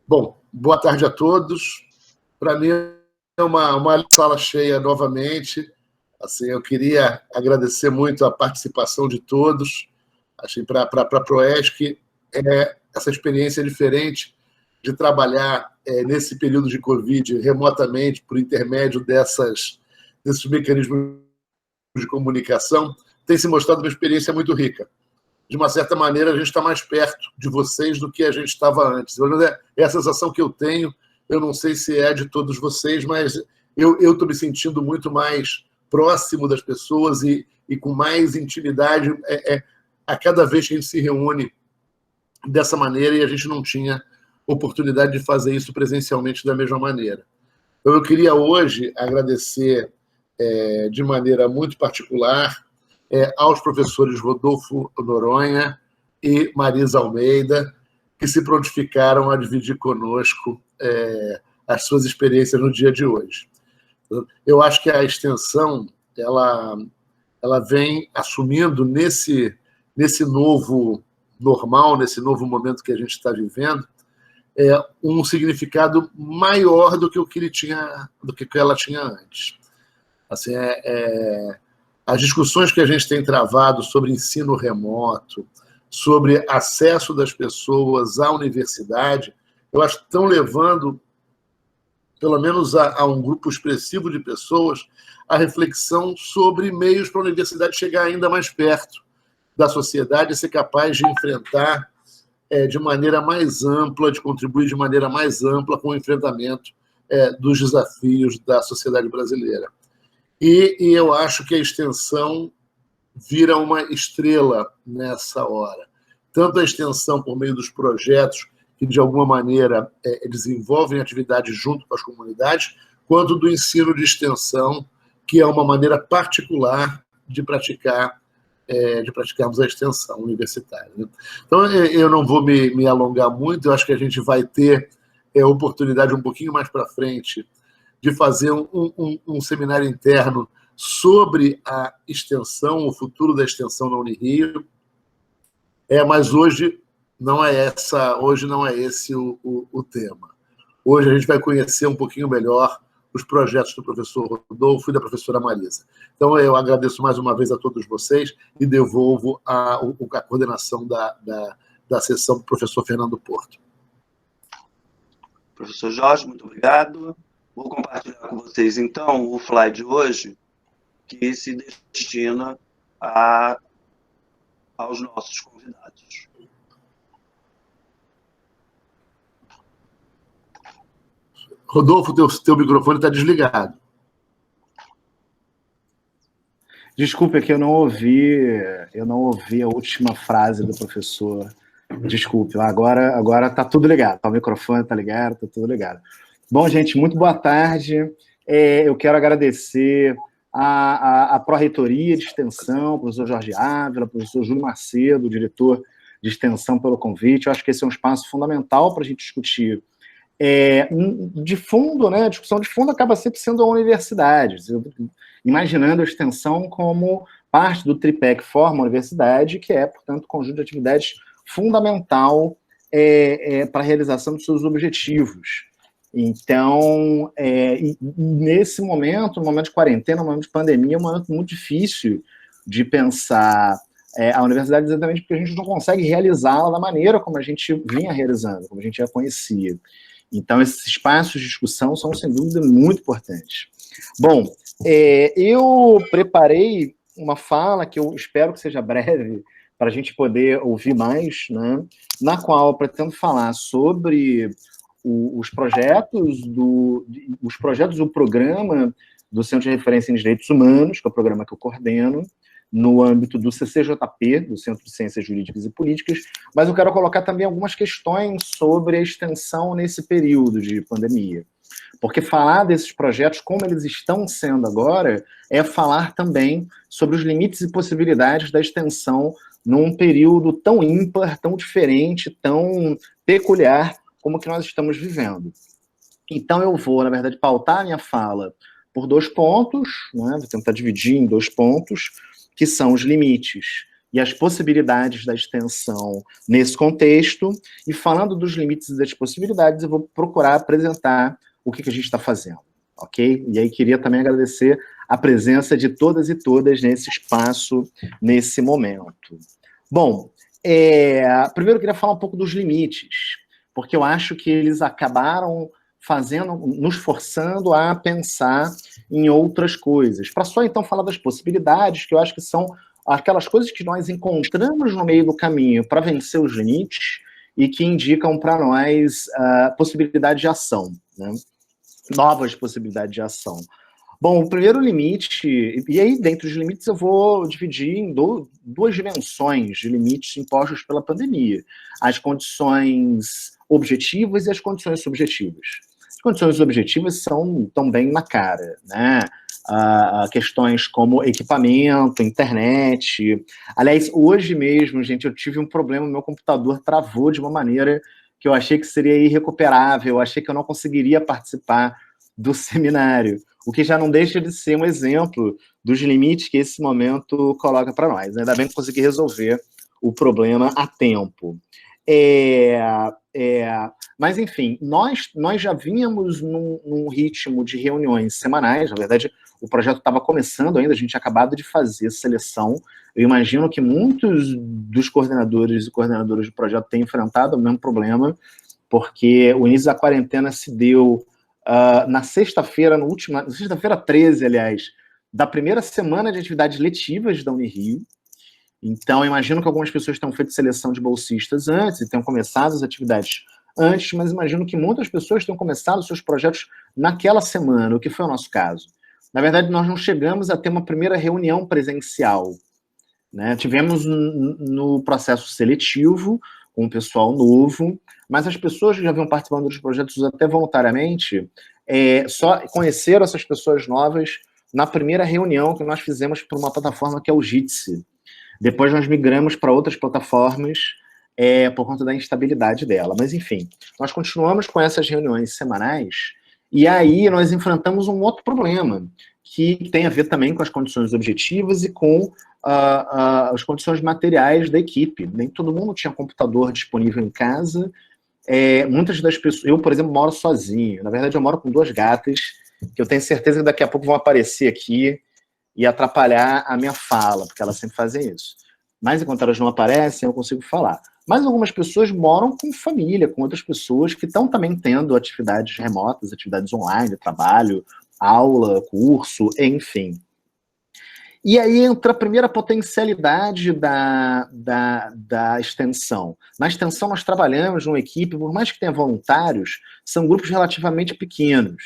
Bom, boa tarde a todos. Para mim é uma sala cheia novamente. Assim, eu queria agradecer muito a participação de todos. Achei para a Proesc essa experiência diferente de trabalhar nesse período de Covid remotamente por intermédio desses mecanismos de comunicação tem se mostrado uma experiência muito rica. De uma certa maneira, a gente está mais perto de vocês do que a gente estava antes. É a sensação que eu tenho, eu não sei se é de todos vocês, mas eu estou me sentindo muito mais próximo das pessoas e com mais intimidade a cada vez que a gente se reúne dessa maneira, e a gente não tinha oportunidade de fazer isso presencialmente da mesma maneira. Então, eu queria hoje agradecer de maneira muito particular aos professores Rodolfo Noronha e Marisa Almeida, que se prontificaram a dividir conosco as suas experiências no dia de hoje. Eu acho que a extensão ela vem assumindo nesse novo normal, nesse novo momento que a gente está vivendo, um significado maior do que o que ela tinha antes. Assim, as discussões que a gente tem travado sobre ensino remoto, sobre acesso das pessoas à universidade, eu acho que estão levando, pelo menos a um grupo expressivo de pessoas, a reflexão sobre meios para a universidade chegar ainda mais perto da sociedade e ser capaz de enfrentar de maneira mais ampla, de contribuir de maneira mais ampla com o enfrentamento dos desafios da sociedade brasileira. E eu acho que a extensão vira uma estrela nessa hora. Tanto a extensão por meio dos projetos que, de alguma maneira, desenvolvem atividades junto com as comunidades, quanto do ensino de extensão, que é uma maneira particular de praticarmos a extensão universitária. Então, eu não vou me alongar muito, eu acho que a gente vai ter oportunidade um pouquinho mais para frente de fazer um seminário interno sobre a extensão, o futuro da extensão na Unirio. Mas hoje não é esse o tema. Hoje a gente vai conhecer um pouquinho melhor os projetos do professor Rodolfo e da professora Marisa. Então, eu agradeço mais uma vez a todos vocês e devolvo a coordenação da sessão para o professor Fernando Porto. Professor Jorge, muito obrigado. Vou compartilhar com vocês, então, o slide de hoje, que se destina aos nossos convidados. Rodolfo, teu microfone está desligado. Desculpe, é que eu não ouvi a última frase do professor. Desculpe, agora está tudo ligado. O microfone está ligado, está tudo ligado. Bom, gente, muito boa tarde. Eu quero agradecer a Pró-Reitoria de Extensão, o professor Jorge Ávila, o professor Júlio Macedo, diretor de Extensão, pelo convite. Eu acho que esse é um espaço fundamental para a gente discutir. De fundo, né, a discussão de fundo acaba sempre sendo a universidade, imaginando a extensão como parte do tripé que forma a universidade, que é, portanto, conjunto de atividades fundamental para a realização dos seus objetivos. Então, nesse momento, no momento de quarentena, no momento de pandemia, é um momento muito difícil de pensar a universidade, exatamente porque a gente não consegue realizá-la da maneira como a gente vinha realizando, como a gente já conhecia. Então, esses espaços de discussão são, sem dúvida, muito importantes. Bom, eu preparei uma fala que eu espero que seja breve, para a gente poder ouvir mais, né, na qual eu pretendo falar sobre os projetos do programa do Centro de Referência em Direitos Humanos, que é o programa que eu coordeno, no âmbito do CCJP, do Centro de Ciências Jurídicas e Políticas, mas eu quero colocar também algumas questões sobre a extensão nesse período de pandemia. Porque falar desses projetos, como eles estão sendo agora, é falar também sobre os limites e possibilidades da extensão num período tão ímpar, tão diferente, tão peculiar como que nós estamos vivendo. Então eu vou, na verdade, pautar a minha fala por 2 pontos, né? Vou tentar dividir em 2 pontos, que são os limites e as possibilidades da extensão nesse contexto, e falando dos limites e das possibilidades, eu vou procurar apresentar o que a gente está fazendo, ok? E aí queria também agradecer a presença de todas e todas nesse espaço, nesse momento. Bom, primeiro eu queria falar um pouco dos limites, porque eu acho que eles acabaram nos forçando a pensar em outras coisas. Para só então falar das possibilidades, que eu acho que são aquelas coisas que nós encontramos no meio do caminho para vencer os limites e que indicam para nós possibilidade de ação, né? Novas possibilidades de ação. Bom, o primeiro limite, e aí dentro dos limites eu vou dividir em duas dimensões de limites impostos pela pandemia. As condições objetivas e as condições subjetivas. As condições objetivas estão bem na cara, né? Questões como equipamento, internet. Aliás, hoje mesmo, gente, eu tive um problema, meu computador travou de uma maneira que eu achei que seria irrecuperável, eu achei que eu não conseguiria participar do seminário, o que já não deixa de ser um exemplo dos limites que esse momento coloca para nós. Ainda bem que consegui resolver o problema a tempo. Mas, enfim, nós já vínhamos num ritmo de reuniões semanais. Na verdade, o projeto estava começando ainda, a gente tinha acabado de fazer seleção. Eu imagino que muitos dos coordenadores e coordenadoras do projeto têm enfrentado o mesmo problema, porque o início da quarentena se deu na sexta-feira, na sexta-feira 13, aliás, da primeira semana de atividades letivas da Unirio. Então, imagino que algumas pessoas tenham feito seleção de bolsistas antes e tenham começado as atividades antes, mas imagino que muitas pessoas tenham começado seus projetos naquela semana, o que foi o nosso caso. Na verdade, nós não chegamos a ter uma primeira reunião presencial, né? Tivemos no processo seletivo, com o pessoal novo, mas as pessoas que já vinham participando dos projetos até voluntariamente só conheceram essas pessoas novas na primeira reunião que nós fizemos por uma plataforma que é o Jitsi. Depois nós migramos para outras plataformas por conta da instabilidade dela. Mas, enfim, nós continuamos com essas reuniões semanais e aí nós enfrentamos um outro problema, que tem a ver também com as condições objetivas e com as condições materiais da equipe. Nem todo mundo tinha computador disponível em casa. Muitas das pessoas... Eu, por exemplo, moro sozinho. Na verdade, eu moro com 2 gatas, que eu tenho certeza que daqui a pouco vão aparecer aqui e atrapalhar a minha fala, porque elas sempre fazem isso. Mas enquanto elas não aparecem, eu consigo falar. Mas algumas pessoas moram com família, com outras pessoas que estão também tendo atividades remotas, atividades online, trabalho, aula, curso, enfim. E aí entra a primeira potencialidade da extensão. Na extensão, nós trabalhamos numa equipe, por mais que tenha voluntários, são grupos relativamente pequenos,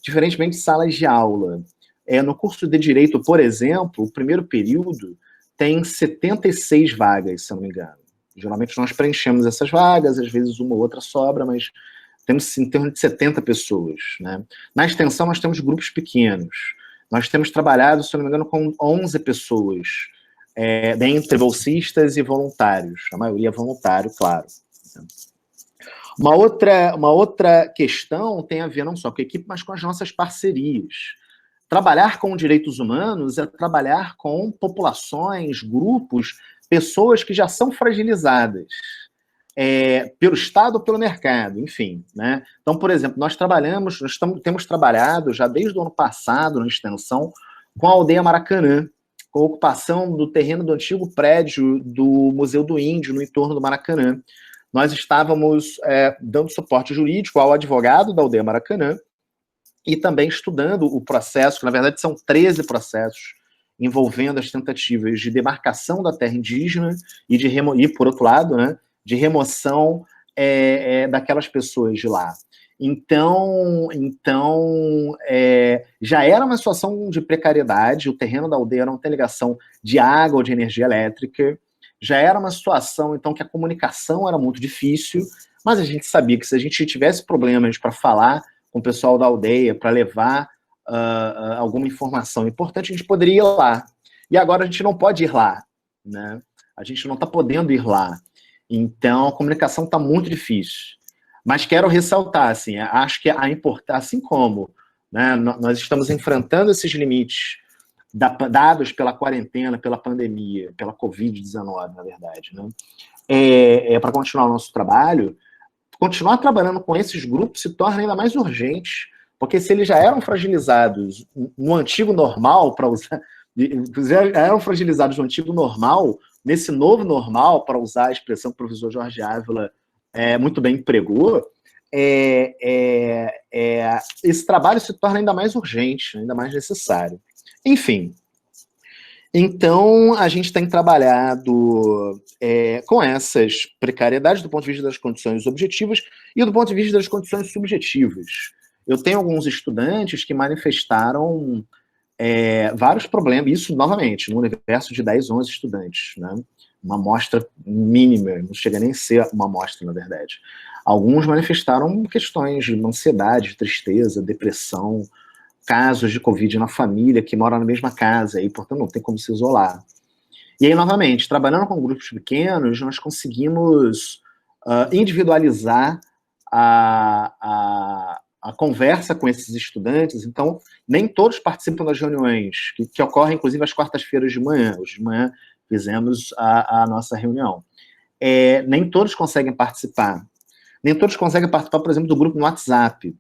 diferentemente de salas de aula. No curso de Direito, por exemplo, o primeiro período tem 76 vagas, se eu não me engano. Geralmente nós preenchemos essas vagas, às vezes uma ou outra sobra, mas temos em torno de 70 pessoas, né? Na extensão, nós temos grupos pequenos. Nós temos trabalhado, se eu não me engano, com 11 pessoas, dentre bolsistas e voluntários. A maioria é voluntário, claro. Uma outra questão tem a ver não só com a equipe, mas com as nossas parcerias. Trabalhar com direitos humanos é trabalhar com populações, grupos, pessoas que já são fragilizadas pelo Estado ou pelo mercado, enfim, né? Então, por exemplo, nós temos trabalhado já desde o ano passado, na extensão, com a Aldeia Maracanã, com a ocupação do terreno do antigo prédio do Museu do Índio, no entorno do Maracanã. Nós estávamos dando suporte jurídico ao advogado da Aldeia Maracanã e também estudando o processo, que na verdade são 13 processos, envolvendo as tentativas de demarcação da terra indígena e por outro lado, né, de remoção daquelas pessoas de lá. Então já era uma situação de precariedade, o terreno da aldeia não tem ligação de água ou de energia elétrica, já era uma situação, então, que a comunicação era muito difícil, mas a gente sabia que se a gente tivesse problemas para falar com o pessoal da aldeia, para levar alguma informação importante, a gente poderia ir lá. E agora a gente não pode ir lá, né? A gente não está podendo ir lá. Então, a comunicação está muito difícil. Mas quero ressaltar, assim, acho que a importância, assim como, né, nós estamos enfrentando esses limites dados pela quarentena, pela pandemia, pela Covid-19, na verdade, né? Para continuar o nosso trabalho, continuar trabalhando com esses grupos se torna ainda mais urgente, porque se eles já eram fragilizados no antigo normal, para usar, já eram fragilizados no antigo normal, nesse novo normal, para usar a expressão que o professor Jorge Ávila muito bem empregou, esse trabalho se torna ainda mais urgente, ainda mais necessário. Enfim, então a gente tem trabalhado com essas precariedades do ponto de vista das condições objetivas e do ponto de vista das condições subjetivas. Eu tenho alguns estudantes que manifestaram vários problemas, isso novamente, no universo de 10, 11 estudantes, né? Uma amostra mínima, não chega nem a ser uma amostra, na verdade. Alguns manifestaram questões de ansiedade, de tristeza, depressão, casos de Covid na família, que moram na mesma casa, e, portanto, não tem como se isolar. E aí, novamente, trabalhando com grupos pequenos, nós conseguimos individualizar a conversa com esses estudantes. Então, nem todos participam das reuniões, que ocorrem, inclusive, às quartas-feiras de manhã. Hoje de manhã fizemos a nossa reunião. Nem todos conseguem participar. Nem todos conseguem participar, por exemplo, do grupo no WhatsApp.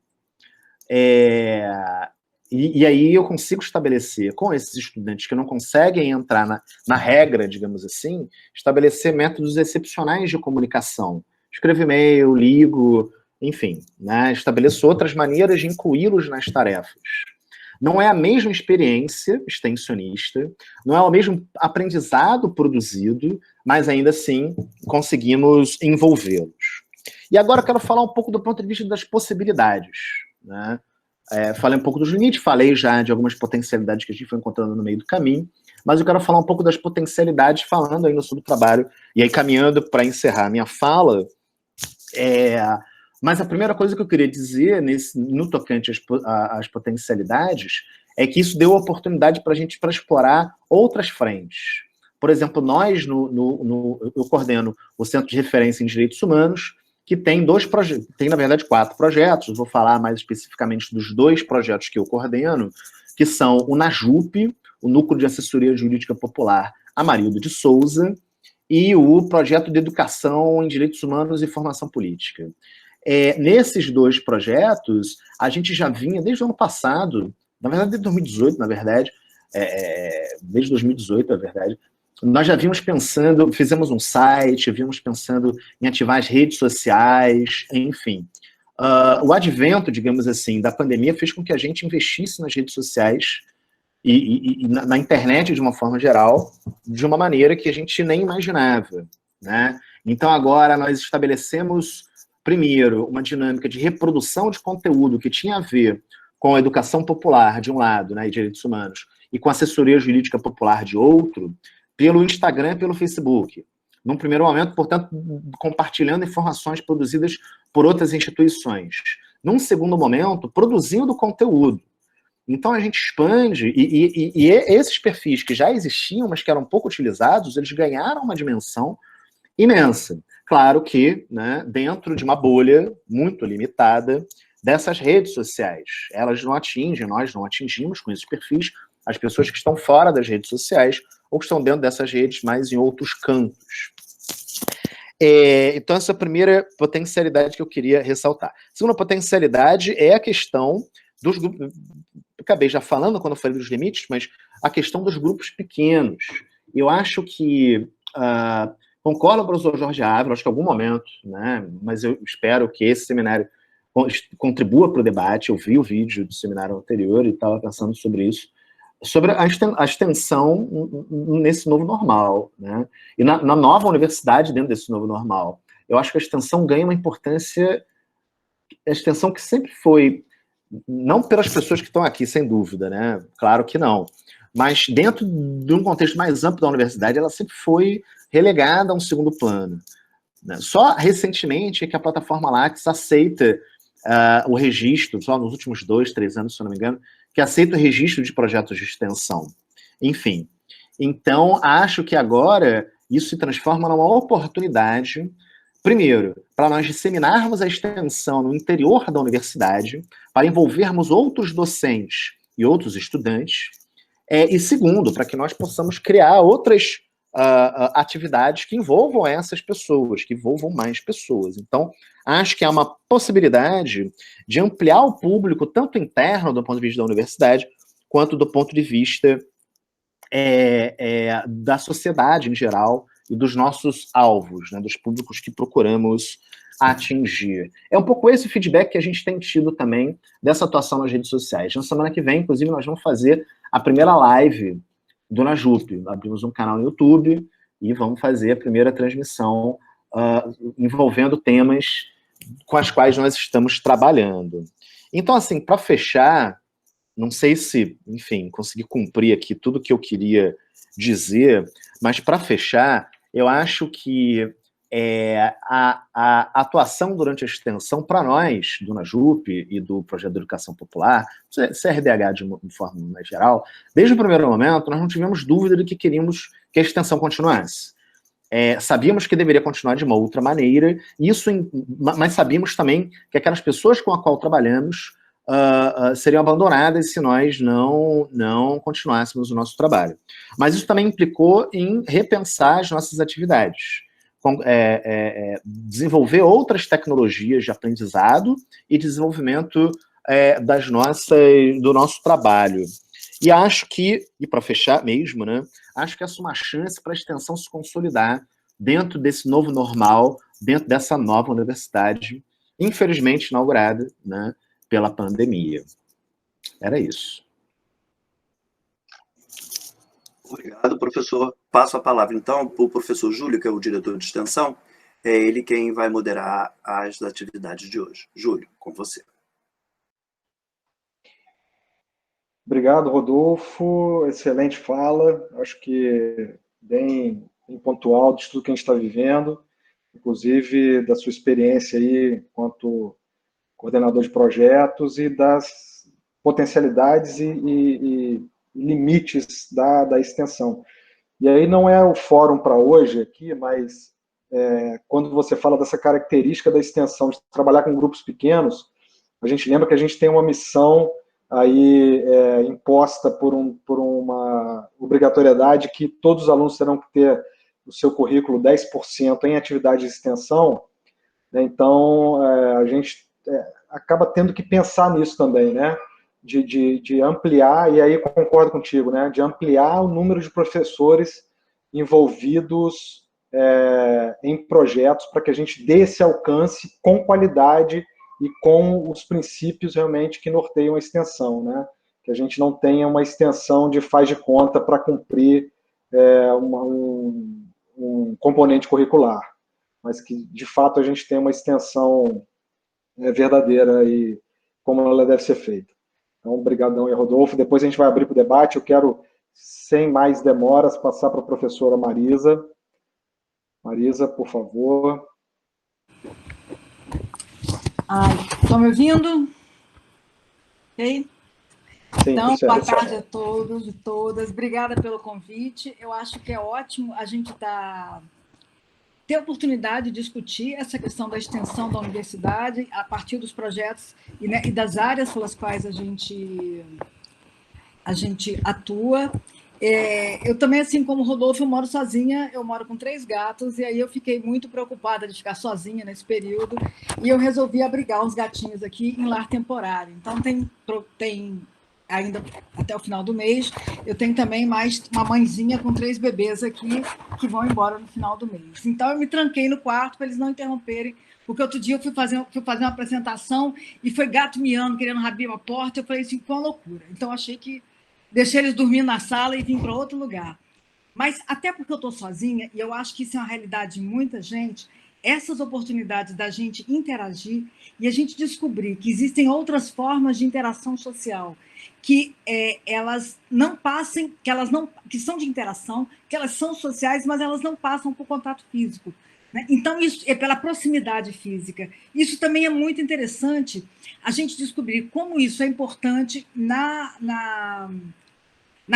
E aí eu consigo estabelecer com esses estudantes que não conseguem entrar na regra, digamos assim, estabelecer métodos excepcionais de comunicação. Escrevo e-mail, ligo, enfim, né? Estabeleço outras maneiras de incluí-los nas tarefas. Não é a mesma experiência extensionista, não é o mesmo aprendizado produzido, mas ainda assim conseguimos envolvê-los. E agora eu quero falar um pouco do ponto de vista das possibilidades, né? Falei um pouco dos limites, falei já de algumas potencialidades que a gente foi encontrando no meio do caminho, mas eu quero falar um pouco das potencialidades, falando ainda sobre o trabalho, e aí caminhando para encerrar a minha fala. Mas a primeira coisa que eu queria dizer, no tocante às potencialidades, é que isso deu oportunidade para a gente explorar outras frentes. Por exemplo, nós, eu coordeno o Centro de Referência em Direitos Humanos, que tem na verdade 4 projetos. Vou falar mais especificamente dos 2 projetos que eu coordeno, que são o NAJUP, o Núcleo de Assessoria Jurídica Popular Amarildo de Souza, e o Projeto de Educação em Direitos Humanos e Formação Política. Nesses 2 projetos, a gente já vinha, desde o ano passado, na verdade, desde 2018, na verdade, desde 2018, na verdade, nós já vimos pensando, fizemos um site, vimos pensando em ativar as redes sociais, enfim. O advento, digamos assim, da pandemia fez com que a gente investisse nas redes sociais e na internet de uma forma geral, de uma maneira que a gente nem imaginava, né? Então agora nós estabelecemos, primeiro, uma dinâmica de reprodução de conteúdo que tinha a ver com a educação popular, de um lado, né, e direitos humanos, e com a assessoria jurídica popular, de outro, pelo Instagram e pelo Facebook. Num primeiro momento, portanto, compartilhando informações produzidas por outras instituições. Num segundo momento, produzindo conteúdo. Então, a gente expande, e esses perfis que já existiam, mas que eram pouco utilizados, eles ganharam uma dimensão imensa. Claro que, né, dentro de uma bolha muito limitada dessas redes sociais. Elas não atingem, nós não atingimos com esses perfis as pessoas que estão fora das redes sociais ou que estão dentro dessas redes, mas em outros campos. Então, essa é a primeira potencialidade que eu queria ressaltar. A segunda potencialidade é a questão dos grupos. Acabei já falando quando eu falei dos limites, mas a questão dos grupos pequenos. Eu acho que, concordo com o professor Jorge Ávila, acho que em algum momento, né, mas eu espero que esse seminário contribua para o debate. Eu vi o vídeo do seminário anterior e estava pensando sobre isso, sobre a extensão nesse novo normal, né? E na nova universidade, dentro desse novo normal. Eu acho que a extensão ganha uma importância, a extensão que sempre foi, não pelas pessoas que estão aqui, sem dúvida, né? Claro que não. Mas dentro de um contexto mais amplo da universidade, ela sempre foi relegada a um segundo plano, né? Só recentemente é que a plataforma Lattes aceita o registro, só nos últimos 2, 3 anos, se eu não me engano, que aceita o registro de projetos de extensão. Enfim, então acho que agora isso se transforma numa oportunidade, primeiro, para nós disseminarmos a extensão no interior da universidade, para envolvermos outros docentes e outros estudantes, E segundo, para que nós possamos criar outras atividades que envolvam essas pessoas, que envolvam mais pessoas. Então, acho que há uma possibilidade de ampliar o público, tanto interno, do ponto de vista da universidade, quanto do ponto de vista da sociedade em geral e dos nossos alvos, né, dos públicos que procuramos atingir. É um pouco esse feedback que a gente tem tido também dessa atuação nas redes sociais. Na semana que vem, inclusive, nós vamos fazer a primeira live do Najup. Abrimos um canal no YouTube e vamos fazer a primeira transmissão envolvendo temas com as quais nós estamos trabalhando. Então, assim, para fechar, não sei se, enfim, consegui cumprir aqui tudo que eu queria dizer, mas para fechar, eu acho que a atuação durante a extensão, para nós, do Najup e do Projeto de Educação Popular, CRDH de forma mais geral, desde o primeiro momento, nós não tivemos dúvida de que queríamos que a extensão continuasse. Sabíamos que deveria continuar de uma outra maneira, mas sabíamos também que aquelas pessoas com as quais trabalhamos seriam abandonadas se nós não continuássemos o nosso trabalho. Mas isso também implicou em repensar as nossas atividades. Desenvolver outras tecnologias de aprendizado e desenvolvimento do nosso trabalho. E acho que, e para fechar mesmo, né, acho que essa é uma chance para a extensão se consolidar dentro desse novo normal, dentro dessa nova universidade, infelizmente inaugurada, né, pela pandemia. Era isso. Obrigado, professor. Passo a palavra, então, para o professor Júlio, que é o diretor de extensão. É ele quem vai moderar as atividades de hoje. Júlio, com você. Obrigado, Rodolfo. Excelente fala. Acho que bem pontual de tudo que a gente está vivendo, inclusive da sua experiência aí enquanto coordenador de projetos e das potencialidades e limites da extensão. E aí não é o fórum para hoje aqui, mas quando você fala dessa característica da extensão, de trabalhar com grupos pequenos, a gente lembra que a gente tem uma missão aí imposta por uma obrigatoriedade que todos os alunos terão que ter o seu currículo 10% em atividade de extensão, né? Então, a gente acaba tendo que pensar nisso também, né? De ampliar, e aí concordo contigo, né? De ampliar o número de professores envolvidos em projetos para que a gente dê esse alcance com qualidade e com os princípios realmente que norteiam a extensão, né? Que a gente não tenha uma extensão de faz de conta para cumprir um componente curricular, mas que, de fato, a gente tenha uma extensão verdadeira e como ela deve ser feita. Então, obrigadão aí, Rodolfo. Depois a gente vai abrir para o debate. Eu quero, sem mais demoras, passar para a professora Marisa. Marisa, por favor. Estão me ouvindo? Ok? Sim, então, boa tarde a todos e todas. Obrigada pelo convite. Eu acho que é ótimo a gente ter a oportunidade de discutir essa questão da extensão da universidade a partir dos projetos e das áreas pelas quais a gente atua. Eu também, assim como o Rodolfo, eu moro sozinha, eu moro com 3 gatos, e aí eu fiquei muito preocupada de ficar sozinha nesse período, e eu resolvi abrigar os gatinhos aqui em lar temporário. Então, tem ainda até o final do mês, eu tenho também mais uma mãezinha com 3 bebês aqui, que vão embora no final do mês. Então, eu me tranquei no quarto para eles não interromperem, porque outro dia eu fui fazer uma apresentação e foi gato miando, querendo abrir uma porta, eu falei assim, com uma loucura. Então, achei que deixei eles dormindo na sala e vim para outro lugar. Mas, até porque eu estou sozinha, e eu acho que isso é uma realidade de muita gente, essas oportunidades da gente interagir e a gente descobrir que existem outras formas de interação social, que elas não passem, que são de interação, que elas são sociais, mas elas não passam por contato físico, né? Então, isso é pela proximidade física. Isso também é muito interessante, a gente descobrir como isso é importante na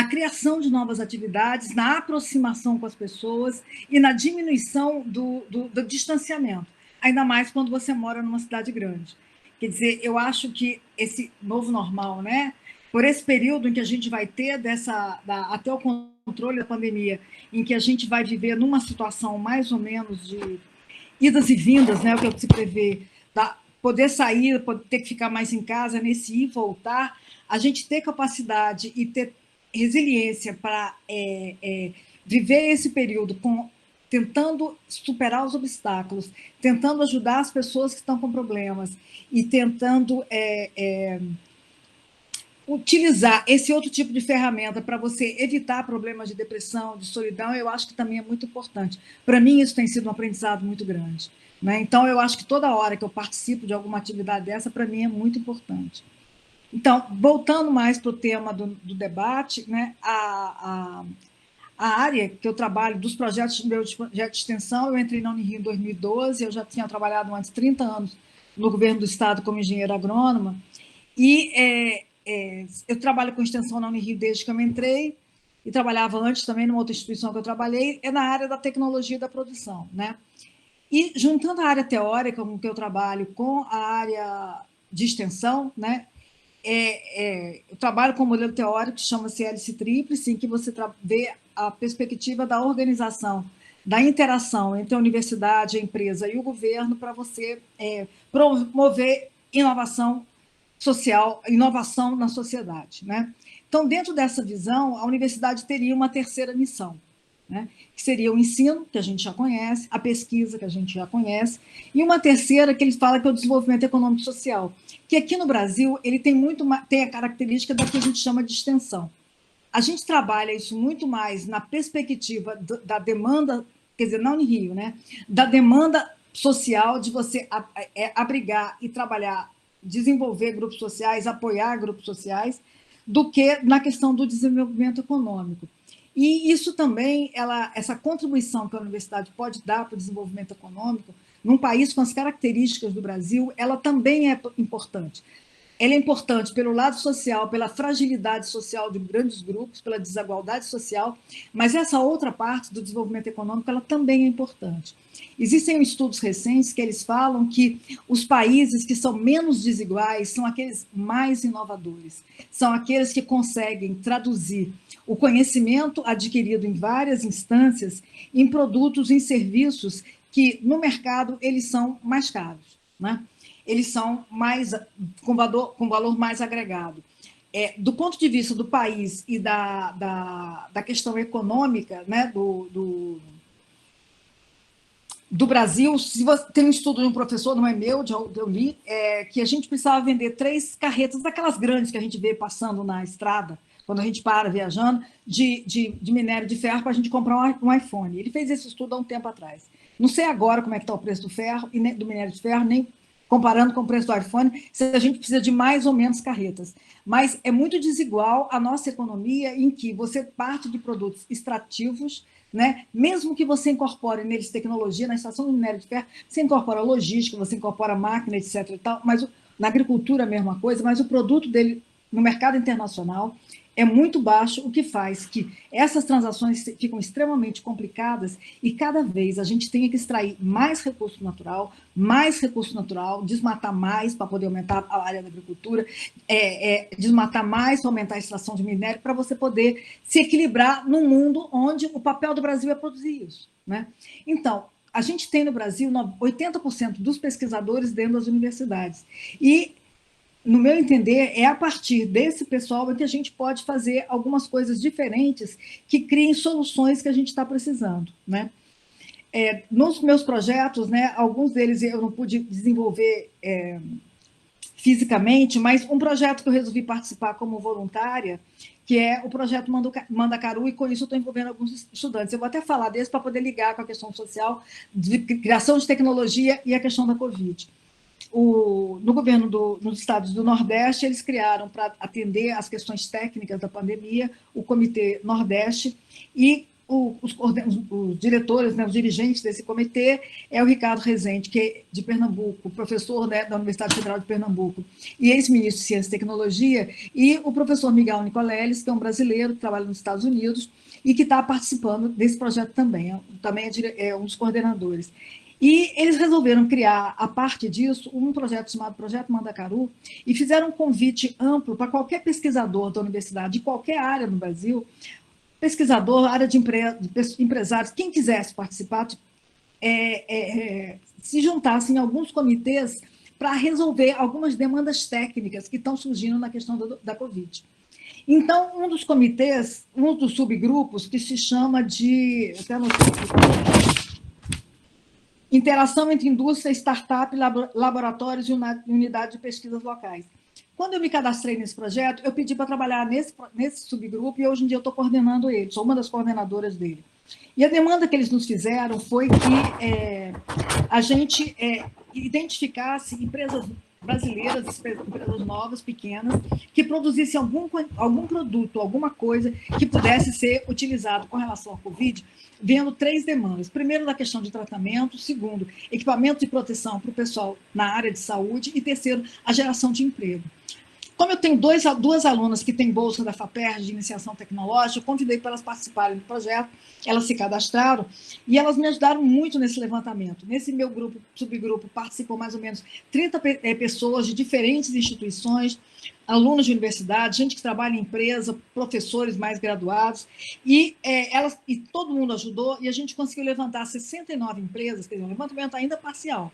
criação de novas atividades, na aproximação com as pessoas e na diminuição do distanciamento, ainda mais quando você mora numa cidade grande. Quer dizer, eu acho que esse novo normal, né, por esse período em que a gente vai ter até o controle da pandemia, em que a gente vai viver numa situação mais ou menos de idas e vindas, né, o que se prevê, poder sair, poder ter que ficar mais em casa, nesse ir e voltar, a gente ter capacidade e ter resiliência para viver esse período tentando superar os obstáculos, tentando ajudar as pessoas que estão com problemas e tentando utilizar esse outro tipo de ferramenta para você evitar problemas de depressão, de solidão, eu acho que também é muito importante. Para mim, isso tem sido um aprendizado muito grande, né? Então, eu acho que toda hora que eu participo de alguma atividade dessa, para mim, é muito importante. Então, voltando mais para o tema do debate, né, a área que eu trabalho, dos projetos meu de projeto de extensão, eu entrei na Unirio em 2012, eu já tinha trabalhado antes 30 anos no governo do estado como engenheira agrônoma, e eu trabalho com extensão na Unirio desde que eu entrei, e trabalhava antes também numa outra instituição que eu trabalhei, na área da tecnologia e da produção, né? E juntando a área teórica com que eu trabalho com a área de extensão, né? Eu trabalho com um modelo teórico que chama-se hélice tríplice, em que você vê a perspectiva da organização, da interação entre a universidade, a empresa e o governo para você promover inovação social, inovação na sociedade, né? Então, dentro dessa visão, a universidade teria uma terceira missão, né? Que seria o ensino, que a gente já conhece, a pesquisa, que a gente já conhece, e uma terceira que ele fala que é o desenvolvimento econômico social, que aqui no Brasil ele tem a característica da que a gente chama de extensão. A gente trabalha isso muito mais na perspectiva da demanda, quer dizer, não em Rio, né? Da demanda social de você abrigar e trabalhar, desenvolver grupos sociais, apoiar grupos sociais, do que na questão do desenvolvimento econômico. E isso também, essa contribuição que a universidade pode dar para o desenvolvimento econômico, num país com as características do Brasil, ela também é importante. Ela é importante pelo lado social, pela fragilidade social de grandes grupos, pela desigualdade social, mas essa outra parte do desenvolvimento econômico, ela também é importante. Existem estudos recentes que eles falam que os países que são menos desiguais são aqueles mais inovadores, são aqueles que conseguem traduzir o conhecimento adquirido em várias instâncias em produtos, em serviços que no mercado eles são mais caros, né? Eles são com valor mais agregado. Do ponto de vista do país e da questão econômica, né, do Brasil, se você tem um estudo de um professor, não é meu, eu li, que a gente precisava vender 3 carretas, daquelas grandes que a gente vê passando na estrada, quando a gente para viajando, de minério de ferro para a gente comprar um iPhone. Ele fez esse estudo há um tempo atrás. Não sei agora como é que está o preço do ferro, e do minério de ferro, nem comparando com o preço do iPhone, se a gente precisa de mais ou menos carretas. Mas é muito desigual a nossa economia, em que você parte de produtos extrativos, né? Mesmo que você incorpore neles tecnologia, na extração do minério de ferro, você incorpora logística, você incorpora máquina, etc. E tal, mas na agricultura a mesma coisa, mas o produto dele no mercado internacional é muito baixo, o que faz que essas transações ficam extremamente complicadas e cada vez a gente tenha que extrair mais recurso natural, desmatar mais para poder aumentar a área da agricultura, desmatar mais para aumentar a extração de minério, para você poder se equilibrar num mundo onde o papel do Brasil é produzir isso, né? Então, a gente tem no Brasil 80% dos pesquisadores dentro das universidades e, no meu entender, é a partir desse pessoal que a gente pode fazer algumas coisas diferentes que criem soluções que a gente está precisando, né? Nos meus projetos, né, alguns deles eu não pude desenvolver fisicamente, mas um projeto que eu resolvi participar como voluntária, que é o projeto Mandacaru, e com isso eu estou envolvendo alguns estudantes. Eu vou até falar desse para poder ligar com a questão social, de criação de tecnologia e a questão da Covid. No governo nos estados do Nordeste, eles criaram, para atender às questões técnicas da pandemia, o Comitê Nordeste, e os diretores, né, os dirigentes desse comitê é o Ricardo Rezende, que é de Pernambuco, professor, né, da Universidade Federal de Pernambuco, e ex-ministro de Ciência e Tecnologia, e o professor Miguel Nicoleles, que é um brasileiro que trabalha nos Estados Unidos e que está participando desse projeto também é um dos coordenadores. E eles resolveram criar, a parte disso, um projeto chamado Projeto Mandacaru, e fizeram um convite amplo para qualquer pesquisador da universidade, de qualquer área no Brasil, pesquisador, área de empresários, quem quisesse participar, se juntassem em alguns comitês para resolver algumas demandas técnicas que estão surgindo na questão da Covid. Então, um dos comitês, um dos subgrupos, que se chama de Interação entre Indústria, Startup, Laboratórios e Unidade de Pesquisas Locais. Quando eu me cadastrei nesse projeto, eu pedi para trabalhar nesse subgrupo e hoje em dia eu estou coordenando ele, sou uma das coordenadoras dele. E a demanda que eles nos fizeram foi que a gente identificasse empresas brasileiras, empresas novas, pequenas, que produzissem algum produto, alguma coisa que pudesse ser utilizado com relação à Covid, vendo 3 demandas. Primeiro, da questão de tratamento. Segundo, equipamento de proteção para o pessoal na área de saúde. E terceiro, a geração de emprego. Como eu tenho duas alunas que têm bolsa da FAPERJ de iniciação tecnológica, eu convidei para elas participarem do projeto, elas se cadastraram e elas me ajudaram muito nesse levantamento. Nesse meu subgrupo, participam mais ou menos 30 pessoas de diferentes instituições, alunos de universidade, gente que trabalha em empresa, professores mais graduados, e todo mundo ajudou, e a gente conseguiu levantar 69 empresas, quer dizer, um levantamento ainda parcial,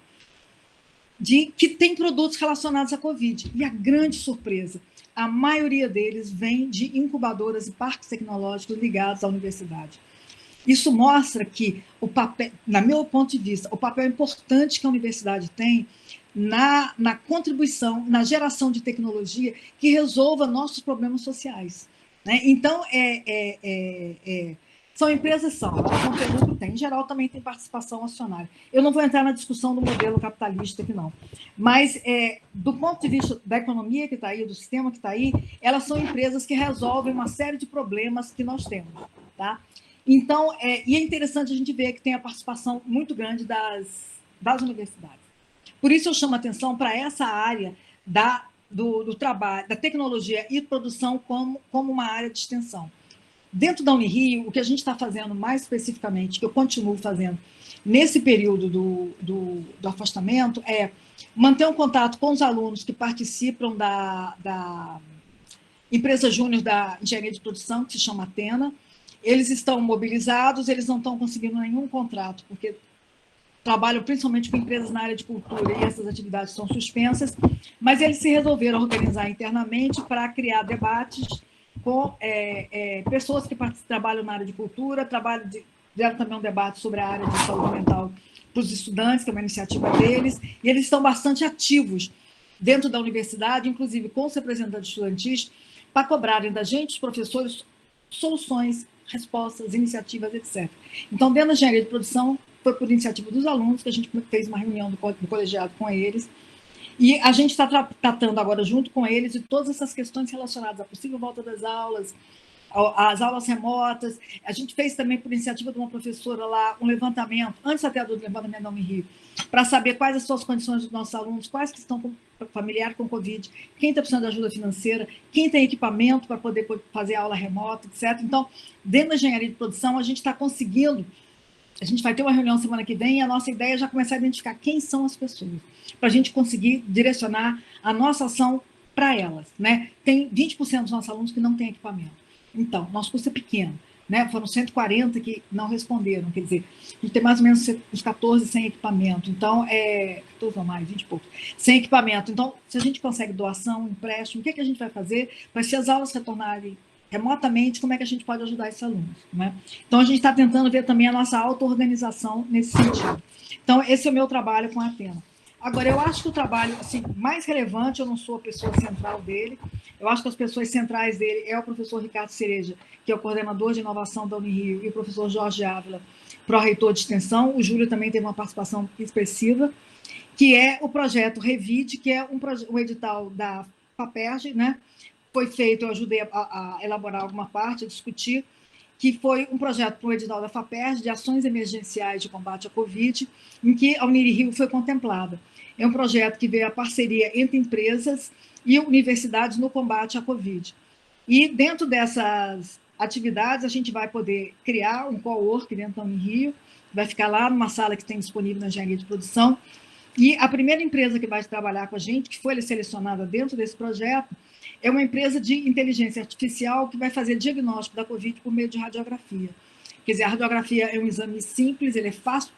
que tem produtos relacionados à Covid. E a grande surpresa, a maioria deles vem de incubadoras e parques tecnológicos ligados à universidade. Isso mostra que, na meu ponto de vista, o papel importante que a universidade tem na contribuição, na geração de tecnologia que resolva nossos problemas sociais. Né? Então, são empresas, elas não têm lucro, tem. Em geral, também tem participação acionária. Eu não vou entrar na discussão do modelo capitalista aqui, não. Mas, do ponto de vista da economia que está aí, do sistema que está aí, elas são empresas que resolvem uma série de problemas que nós temos. Tá? Então, e é interessante a gente ver que tem a participação muito grande das universidades. Por isso, eu chamo a atenção para essa área do trabalho, da tecnologia e produção como uma área de extensão. Dentro da Unirio, o que a gente está fazendo mais especificamente, que eu continuo fazendo nesse período do afastamento, é manter um contato com os alunos que participam da empresa júnior da engenharia de produção, que se chama Atena. Eles estão mobilizados, eles não estão conseguindo nenhum contrato, porque trabalham principalmente com empresas na área de cultura e essas atividades são suspensas, mas eles se resolveram organizar internamente para criar debates com pessoas que trabalham na área de cultura, fizeram também um debate sobre a área de saúde mental para os estudantes, que é uma iniciativa deles, e eles estão bastante ativos dentro da universidade, inclusive com os representantes estudantis, para cobrarem da gente, os professores, soluções, respostas, iniciativas, etc. Então, dentro da engenharia de produção, foi por iniciativa dos alunos que a gente fez uma reunião do colegiado com eles, e a gente está tratando agora, junto com eles, de todas essas questões relacionadas à possível volta das aulas, às aulas remotas. A gente fez também, por iniciativa de uma professora lá, um levantamento, antes até do levantamento da Unirio, para saber quais as condições dos nossos alunos, quais que estão familiares com Covid, quem está precisando de ajuda financeira, quem tem equipamento para poder fazer aula remota, etc. Então, dentro da engenharia de produção, a gente está conseguindo. A gente vai ter uma reunião semana que vem e a nossa ideia é já começar a identificar quem são as pessoas, para a gente conseguir direcionar a nossa ação para elas. Né? Tem 20% dos nossos alunos que não têm equipamento. Então, nosso curso é pequeno. Né? Foram 140 que não responderam, quer dizer, a gente tem mais ou menos uns 14 sem equipamento. Então, 14 ou mais, 20 e poucos, sem equipamento. Então, se a gente consegue doação, empréstimo, o que a gente vai fazer? Vai ser as aulas retornarem remotamente, como é que a gente pode ajudar esses alunos. Né? Então, a gente está tentando ver também a nossa auto-organização nesse sentido. Então, esse é o meu trabalho com a Atena. Agora, eu acho que o trabalho assim, mais relevante, eu não sou a pessoa central dele, eu acho que as pessoas centrais dele é o professor Ricardo Cereja, que é o coordenador de inovação da Unirio, e o professor Jorge Ávila, pró-reitor de extensão. O Júlio também teve uma participação expressiva, que é o projeto Revide, que é um edital da FAPERJ, né? Foi feito, eu ajudei a elaborar alguma parte, a discutir, que foi um projeto para o edital da FAPERJ de ações emergenciais de combate à Covid, em que a Unirio foi contemplada. É um projeto que veio a parceria entre empresas e universidades no combate à Covid. E dentro dessas atividades, a gente vai poder criar um co-work dentro da Unirio, vai ficar lá numa sala que tem disponível na engenharia de produção. E a primeira empresa que vai trabalhar com a gente, que foi selecionada dentro desse projeto, é uma empresa de inteligência artificial que vai fazer diagnóstico da Covid por meio de radiografia. Quer dizer, a radiografia é um exame simples, ele é fácil,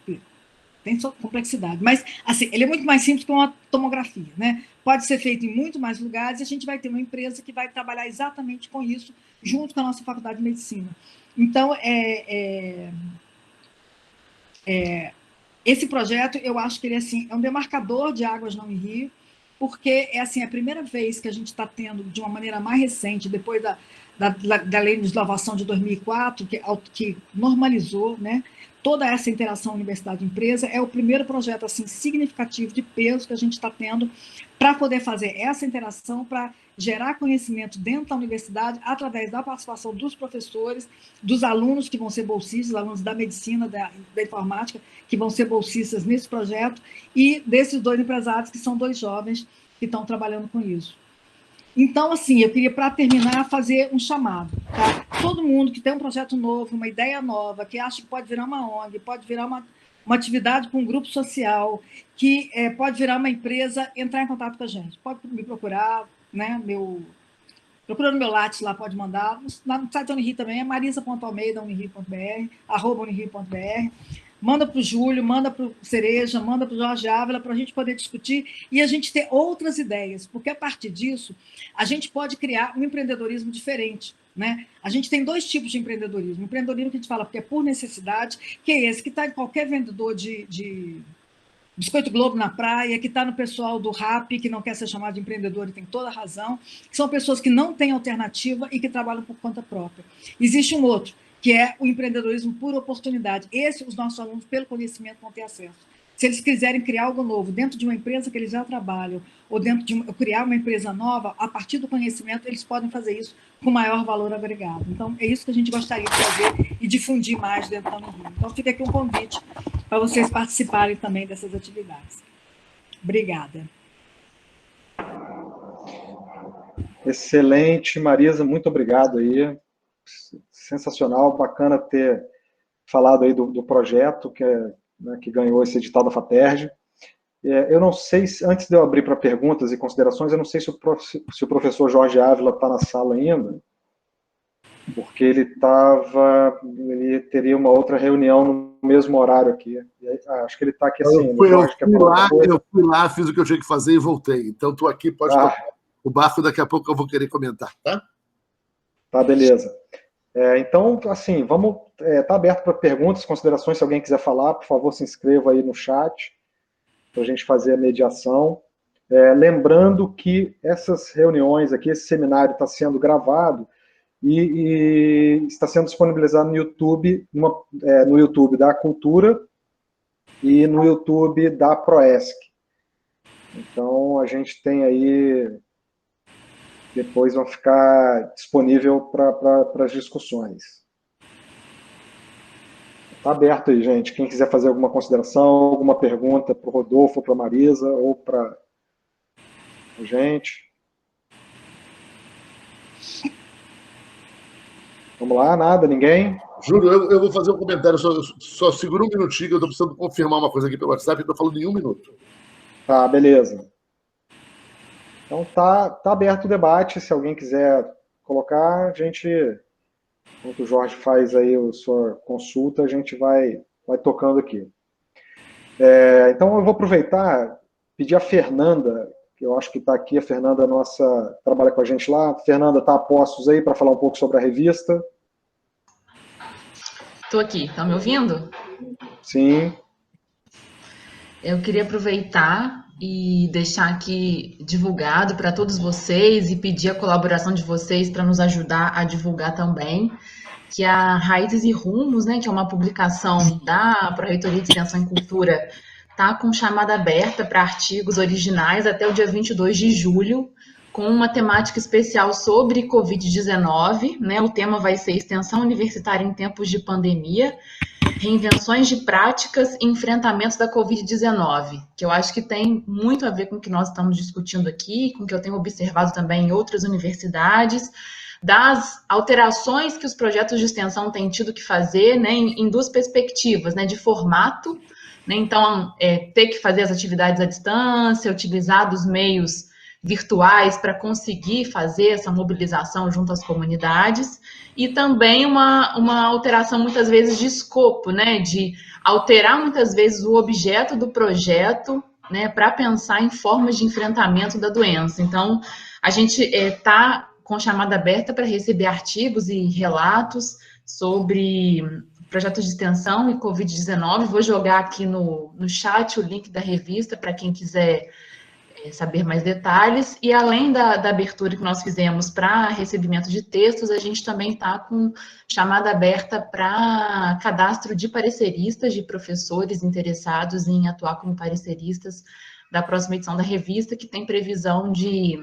tem sua complexidade, mas assim, ele é muito mais simples que uma tomografia, né? Pode ser feito em muito mais lugares e a gente vai ter uma empresa que vai trabalhar exatamente com isso, junto com a nossa faculdade de medicina. Então, esse projeto, eu acho que ele assim, é um demarcador de Águas Não Rio, porque é assim, a primeira vez que a gente está tendo, de uma maneira mais recente, depois da lei de legislação de 2004, que normalizou, né, toda essa interação universidade-empresa, é o primeiro projeto assim, significativo de peso que a gente está tendo para poder fazer essa interação, para gerar conhecimento dentro da universidade, através da participação dos professores, dos alunos que vão ser bolsistas, alunos da medicina, da informática, que vão ser bolsistas nesse projeto, e desses 2 empresários, que são 2 jovens que estão trabalhando com isso. Então, assim, eu queria, para terminar, fazer um chamado. Tá? Todo mundo que tem um projeto novo, uma ideia nova, que acha que pode virar uma ONG, pode virar uma atividade com um grupo social, que pode virar uma empresa, entrar em contato com a gente. Pode me procurar, né? Procurando meu Lattes lá, pode mandar. No site da Unirio também é marisa.almeida.unirio.br, @unirio.br. Manda para o Júlio, manda para o Cereja, manda para o Jorge Ávila, para a gente poder discutir e a gente ter outras ideias, porque a partir disso a gente pode criar um empreendedorismo diferente. Né? A gente tem 2 tipos de empreendedorismo. O empreendedorismo que a gente fala porque é por necessidade, que é esse que está em qualquer vendedor de Biscoito Globo na praia, que está no pessoal do Rappi, que não quer ser chamado de empreendedor e tem toda a razão, que são pessoas que não têm alternativa e que trabalham por conta própria. Existe um outro, que é o empreendedorismo por oportunidade. Esse, os nossos alunos, pelo conhecimento, vão ter acesso. Se eles quiserem criar algo novo dentro de uma empresa que eles já trabalham, ou dentro de criar uma empresa nova, a partir do conhecimento, eles podem fazer isso com maior valor agregado. Então, é isso que a gente gostaria de fazer e difundir mais dentro da Unirio. Então, fica aqui um convite para vocês participarem também dessas atividades. Obrigada. Excelente, Marisa, muito obrigado aí. Sensacional, bacana ter falado aí do projeto que ganhou esse edital da FATERJ. Eu não sei, antes de eu abrir para perguntas e considerações, eu não sei se o professor Jorge Ávila está na sala ainda, porque ele teria uma outra reunião no mesmo horário aqui. Acho que ele está aqui assim. Eu fui lá, fiz o que eu tinha que fazer e voltei. Então, estou aqui, pode tocar o barco, daqui a pouco eu vou querer comentar, tá? Tá, beleza. Então, assim, vamos... Está aberto para perguntas, considerações. Se alguém quiser falar, por favor, se inscreva aí no chat para a gente fazer a mediação. Lembrando que essas reuniões aqui, esse seminário está sendo gravado e está sendo disponibilizado no YouTube, no YouTube da Cultura e no YouTube da Proesc. Então, a gente tem aí... Depois vão ficar disponível para as discussões. Está aberto aí, gente. Quem quiser fazer alguma consideração, alguma pergunta para o Rodolfo, para a Marisa ou para a gente. Vamos lá, nada, ninguém? Júlio, eu vou fazer um comentário, só segura um minutinho, eu estou precisando confirmar uma coisa aqui pelo WhatsApp, eu estou falando em 1 minuto. Tá, beleza. Então tá aberto o debate, se alguém quiser colocar, a gente, enquanto o Jorge faz aí a sua consulta, a gente vai tocando aqui. Então eu vou aproveitar, pedir a Fernanda, que eu acho que está aqui, a Fernanda trabalha com a gente lá. Fernanda, está a postos aí para falar um pouco sobre a revista? Estou aqui, estão me ouvindo? Sim. Eu queria aproveitar e deixar aqui divulgado para todos vocês e pedir a colaboração de vocês para nos ajudar a divulgar também, que a Raízes e Rumos, né, que é uma publicação da Pró-Reitoria de Extensão e Cultura, está com chamada aberta para artigos originais até o dia 22 de julho, com uma temática especial sobre Covid-19, né? O tema vai ser Extensão Universitária em Tempos de Pandemia, Reinvenções de Práticas e Enfrentamentos da Covid-19, que eu acho que tem muito a ver com o que nós estamos discutindo aqui, com o que eu tenho observado também em outras universidades, das alterações que os projetos de extensão têm tido que fazer, né, em duas perspectivas, né, de formato, né, então, ter que fazer as atividades à distância, utilizar dos meios virtuais para conseguir fazer essa mobilização junto às comunidades, e também uma alteração, muitas vezes, de escopo, né, de alterar, muitas vezes, o objeto do projeto, né, para pensar em formas de enfrentamento da doença. Então, a gente está com chamada aberta para receber artigos e relatos sobre projetos de extensão e Covid-19. Vou jogar aqui no chat o link da revista para quem quiser saber mais detalhes. E além da abertura que nós fizemos para recebimento de textos, a gente também está com chamada aberta para cadastro de pareceristas, de professores interessados em atuar como pareceristas da próxima edição da revista, que tem previsão de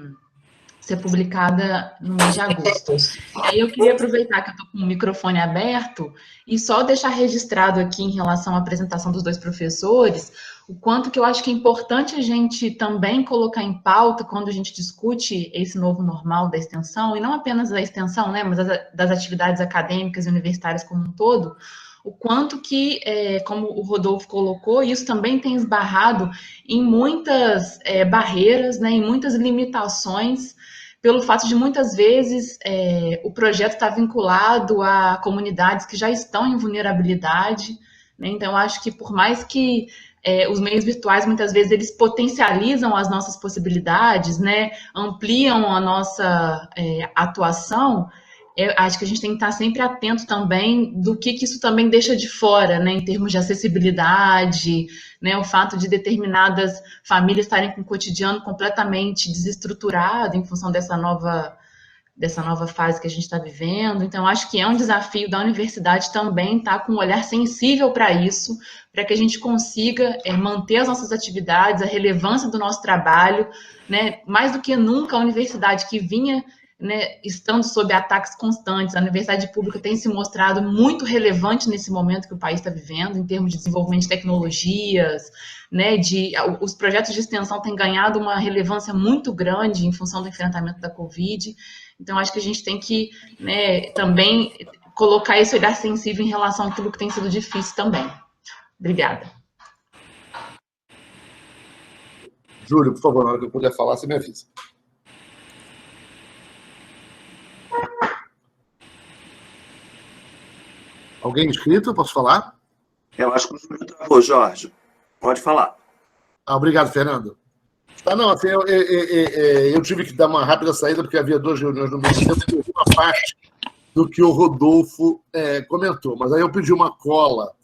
ser publicada no mês de agosto. E aí eu queria aproveitar que eu estou com o microfone aberto e só deixar registrado aqui em relação à apresentação dos dois professores, o quanto que eu acho que é importante a gente também colocar em pauta quando a gente discute esse novo normal da extensão, e não apenas da extensão, né, mas das atividades acadêmicas e universitárias como um todo, o quanto que, como o Rodolfo colocou, isso também tem esbarrado em muitas barreiras, né, em muitas limitações, pelo fato de, muitas vezes, o projeto estar vinculado a comunidades que já estão em vulnerabilidade, né? Então, eu acho que, por mais que os meios virtuais, muitas vezes, eles potencializam as nossas possibilidades, né? Ampliam a nossa atuação, acho que a gente tem que estar sempre atento também do que isso também deixa de fora, né, em termos de acessibilidade, né, o fato de determinadas famílias estarem com o cotidiano completamente desestruturado em função dessa nova fase que a gente está vivendo. Então, acho que é um desafio da universidade também estar com um olhar sensível para isso, para que a gente consiga manter as nossas atividades, a relevância do nosso trabalho, né, mais do que nunca a universidade que vinha, né, estando sob ataques constantes, a universidade pública tem se mostrado muito relevante nesse momento que o país está vivendo, em termos de desenvolvimento de tecnologias, né, os projetos de extensão têm ganhado uma relevância muito grande em função do enfrentamento da Covid. Então, acho que a gente tem que, né, também colocar esse olhar sensível em relação àquilo que tem sido difícil também. Obrigada. Júlio, por favor, na hora que eu puder falar, você me avisa. Alguém inscrito? Eu posso falar? Eu acho que o Júlio travou, Jorge. Pode falar. Obrigado, Fernando. Não, assim, eu tive que dar uma rápida saída, porque havia 2 reuniões no mesmo tempo, e uma parte do que o Rodolfo comentou. Mas aí eu pedi uma cola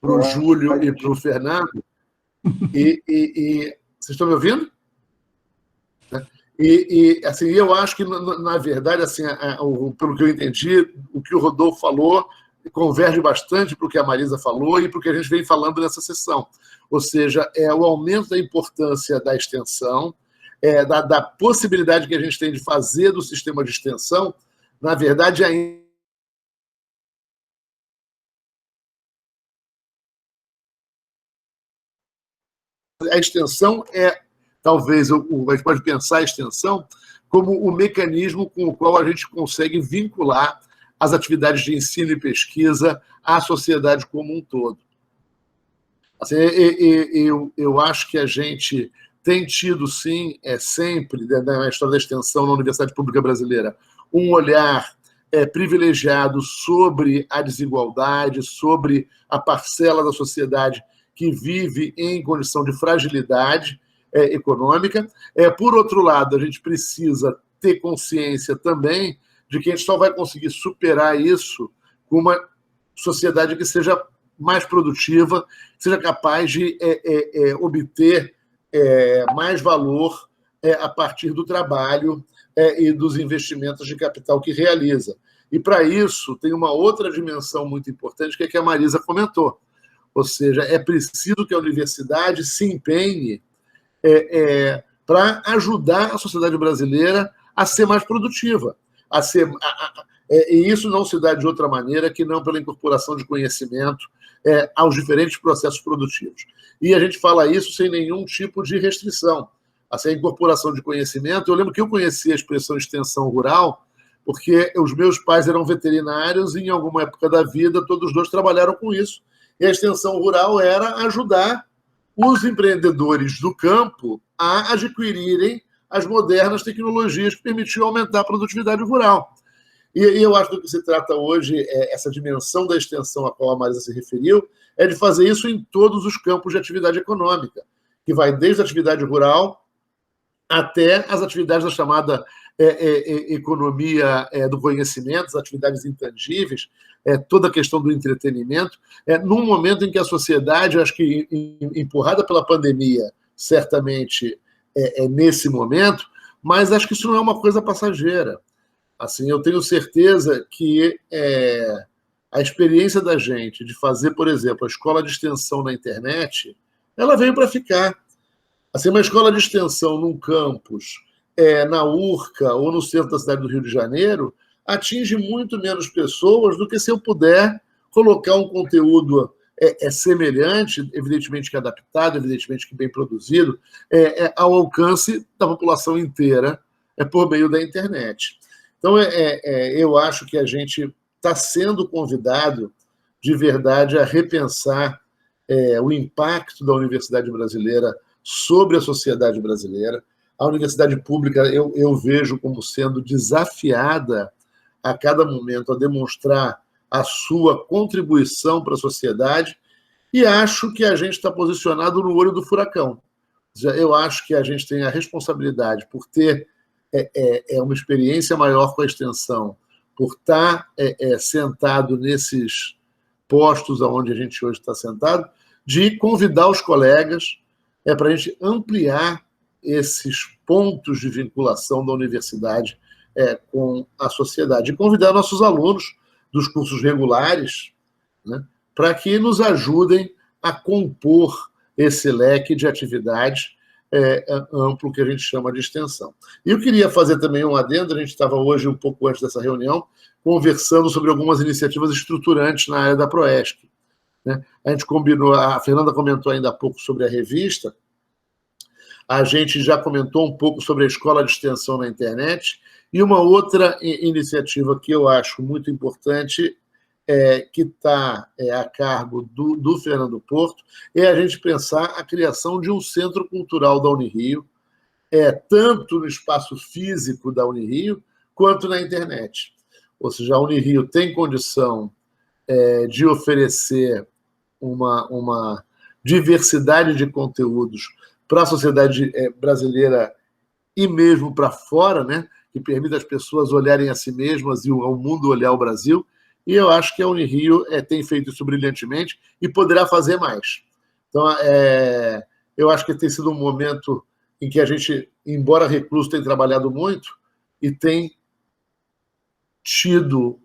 para o Júlio e para o Fernando. Vocês estão me ouvindo? Assim, eu acho que, na verdade, assim, pelo que eu entendi, o que o Rodolfo falou converge bastante para o que a Marisa falou e para o que a gente vem falando nessa sessão. Ou seja, o aumento da importância da extensão, da possibilidade que a gente tem de fazer do sistema de extensão, na verdade, ainda a extensão talvez, a gente pode pensar a extensão como o mecanismo com o qual a gente consegue vincular as atividades de ensino e pesquisa à sociedade como um todo. Assim, eu acho que a gente tem tido, sim, sempre, na história da extensão na Universidade Pública Brasileira, um olhar privilegiado sobre a desigualdade, sobre a parcela da sociedade que vive em condição de fragilidade econômica. Por outro lado, a gente precisa ter consciência também de que a gente só vai conseguir superar isso com uma sociedade que seja mais produtiva, que seja capaz de obter mais valor a partir do trabalho e dos investimentos de capital que realiza. E, para isso, tem uma outra dimensão muito importante, que é que a Marisa comentou. Ou seja, é preciso que a universidade se empenhe para ajudar a sociedade brasileira a ser mais produtiva. E isso não se dá de outra maneira que não pela incorporação de conhecimento aos diferentes processos produtivos. E a gente fala isso sem nenhum tipo de restrição. Assim, a incorporação de conhecimento, eu lembro que eu conheci a expressão extensão rural porque os meus pais eram veterinários e, em alguma época da vida, todos os dois trabalharam com isso. E a extensão rural era ajudar os empreendedores do campo a adquirirem as modernas tecnologias que permitiam aumentar a produtividade rural. E eu acho que o que se trata hoje, essa dimensão da extensão a qual a Marisa se referiu, é de fazer isso em todos os campos de atividade econômica, que vai desde a atividade rural até as atividades da chamada economia do conhecimento, as atividades intangíveis, toda a questão do entretenimento, num momento em que a sociedade, acho que empurrada pela pandemia, certamente nesse momento, mas acho que isso não é uma coisa passageira. Assim, eu tenho certeza que a experiência da gente de fazer, por exemplo, a escola de extensão na internet, ela veio para ficar. Assim, uma escola de extensão num campus, na Urca ou no centro da cidade do Rio de Janeiro, atinge muito menos pessoas do que se eu puder colocar um conteúdo semelhante, evidentemente que adaptado, evidentemente que bem produzido, ao alcance da população inteira por meio da internet. Então, eu acho que a gente está sendo convidado, de verdade, a repensar o impacto da universidade brasileira sobre a sociedade brasileira. A universidade pública eu vejo como sendo desafiada a cada momento a demonstrar a sua contribuição para a sociedade, e acho que a gente está posicionado no olho do furacão. Eu acho que a gente tem a responsabilidade por ter uma experiência maior com a extensão, por estar sentado nesses postos onde a gente hoje está sentado, de convidar os colegas para a gente ampliar esses pontos de vinculação da universidade com a sociedade. E convidar nossos alunos dos cursos regulares, né, para que nos ajudem a compor esse leque de atividades amplo que a gente chama de extensão. E eu queria fazer também um adendo, a gente estava hoje, um pouco antes dessa reunião, conversando sobre algumas iniciativas estruturantes na área da Proesc. Né? A gente combinou, a Fernanda comentou ainda há pouco sobre a revista, a gente já comentou um pouco sobre a escola de extensão na internet, e uma outra iniciativa que eu acho muito importante, que está a cargo do Fernando Porto, é a gente pensar a criação de um centro cultural da Unirio, tanto no espaço físico da Unirio, quanto na internet. Ou seja, a Unirio tem condição de oferecer uma diversidade de conteúdos para a sociedade brasileira e mesmo para fora, né, que permita as pessoas olharem a si mesmas e ao mundo olhar o Brasil. E eu acho que a Unirio tem feito isso brilhantemente e poderá fazer mais. Então, eu acho que tem sido um momento em que a gente, embora recluso, tem trabalhado muito e tem tido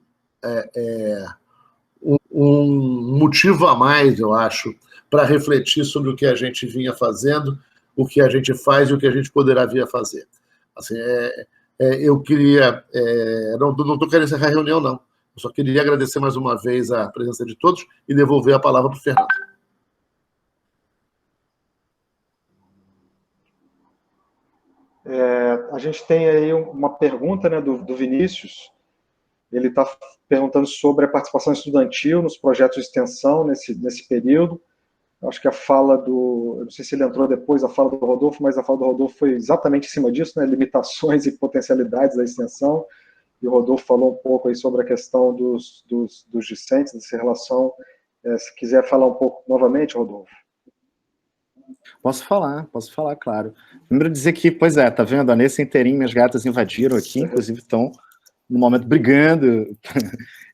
um motivo a mais, eu acho, para refletir sobre o que a gente vinha fazendo, o que a gente faz e o que a gente poderá vir a fazer. Assim, eu queria... não estou querendo encerrar a reunião, não. Eu só queria agradecer mais uma vez a presença de todos e devolver a palavra para o Fernando. A gente tem aí uma pergunta, né, do Vinícius. Ele está perguntando sobre a participação estudantil nos projetos de extensão nesse período. Acho que a fala eu não sei se ele entrou depois, a fala do Rodolfo, mas a fala do Rodolfo foi exatamente em cima disso, né, limitações e potencialidades da extensão. E o Rodolfo falou um pouco aí sobre a questão dos discentes, dessa relação. Se quiser falar um pouco novamente, Rodolfo. Posso falar, claro. Lembro de dizer que, pois tá vendo, nesse inteirinho minhas gatas invadiram aqui, inclusive estão, no momento, brigando.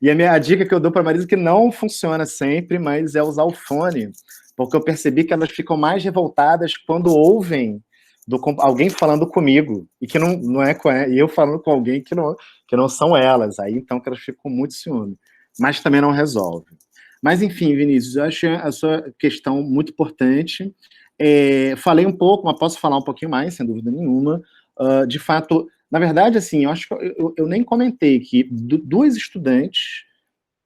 E a dica que eu dou para a Marisa, que não funciona sempre, mas é usar o fone, porque eu percebi que elas ficam mais revoltadas quando ouvem alguém falando comigo, e que não é e eu falando com alguém que não são elas, aí então que elas ficam muito ciúmes, mas também não resolve. Mas enfim, Vinícius, eu acho a sua questão muito importante. Falei um pouco, mas posso falar um pouquinho mais, sem dúvida nenhuma. De fato, na verdade, assim, eu acho que eu nem comentei que duas estudantes,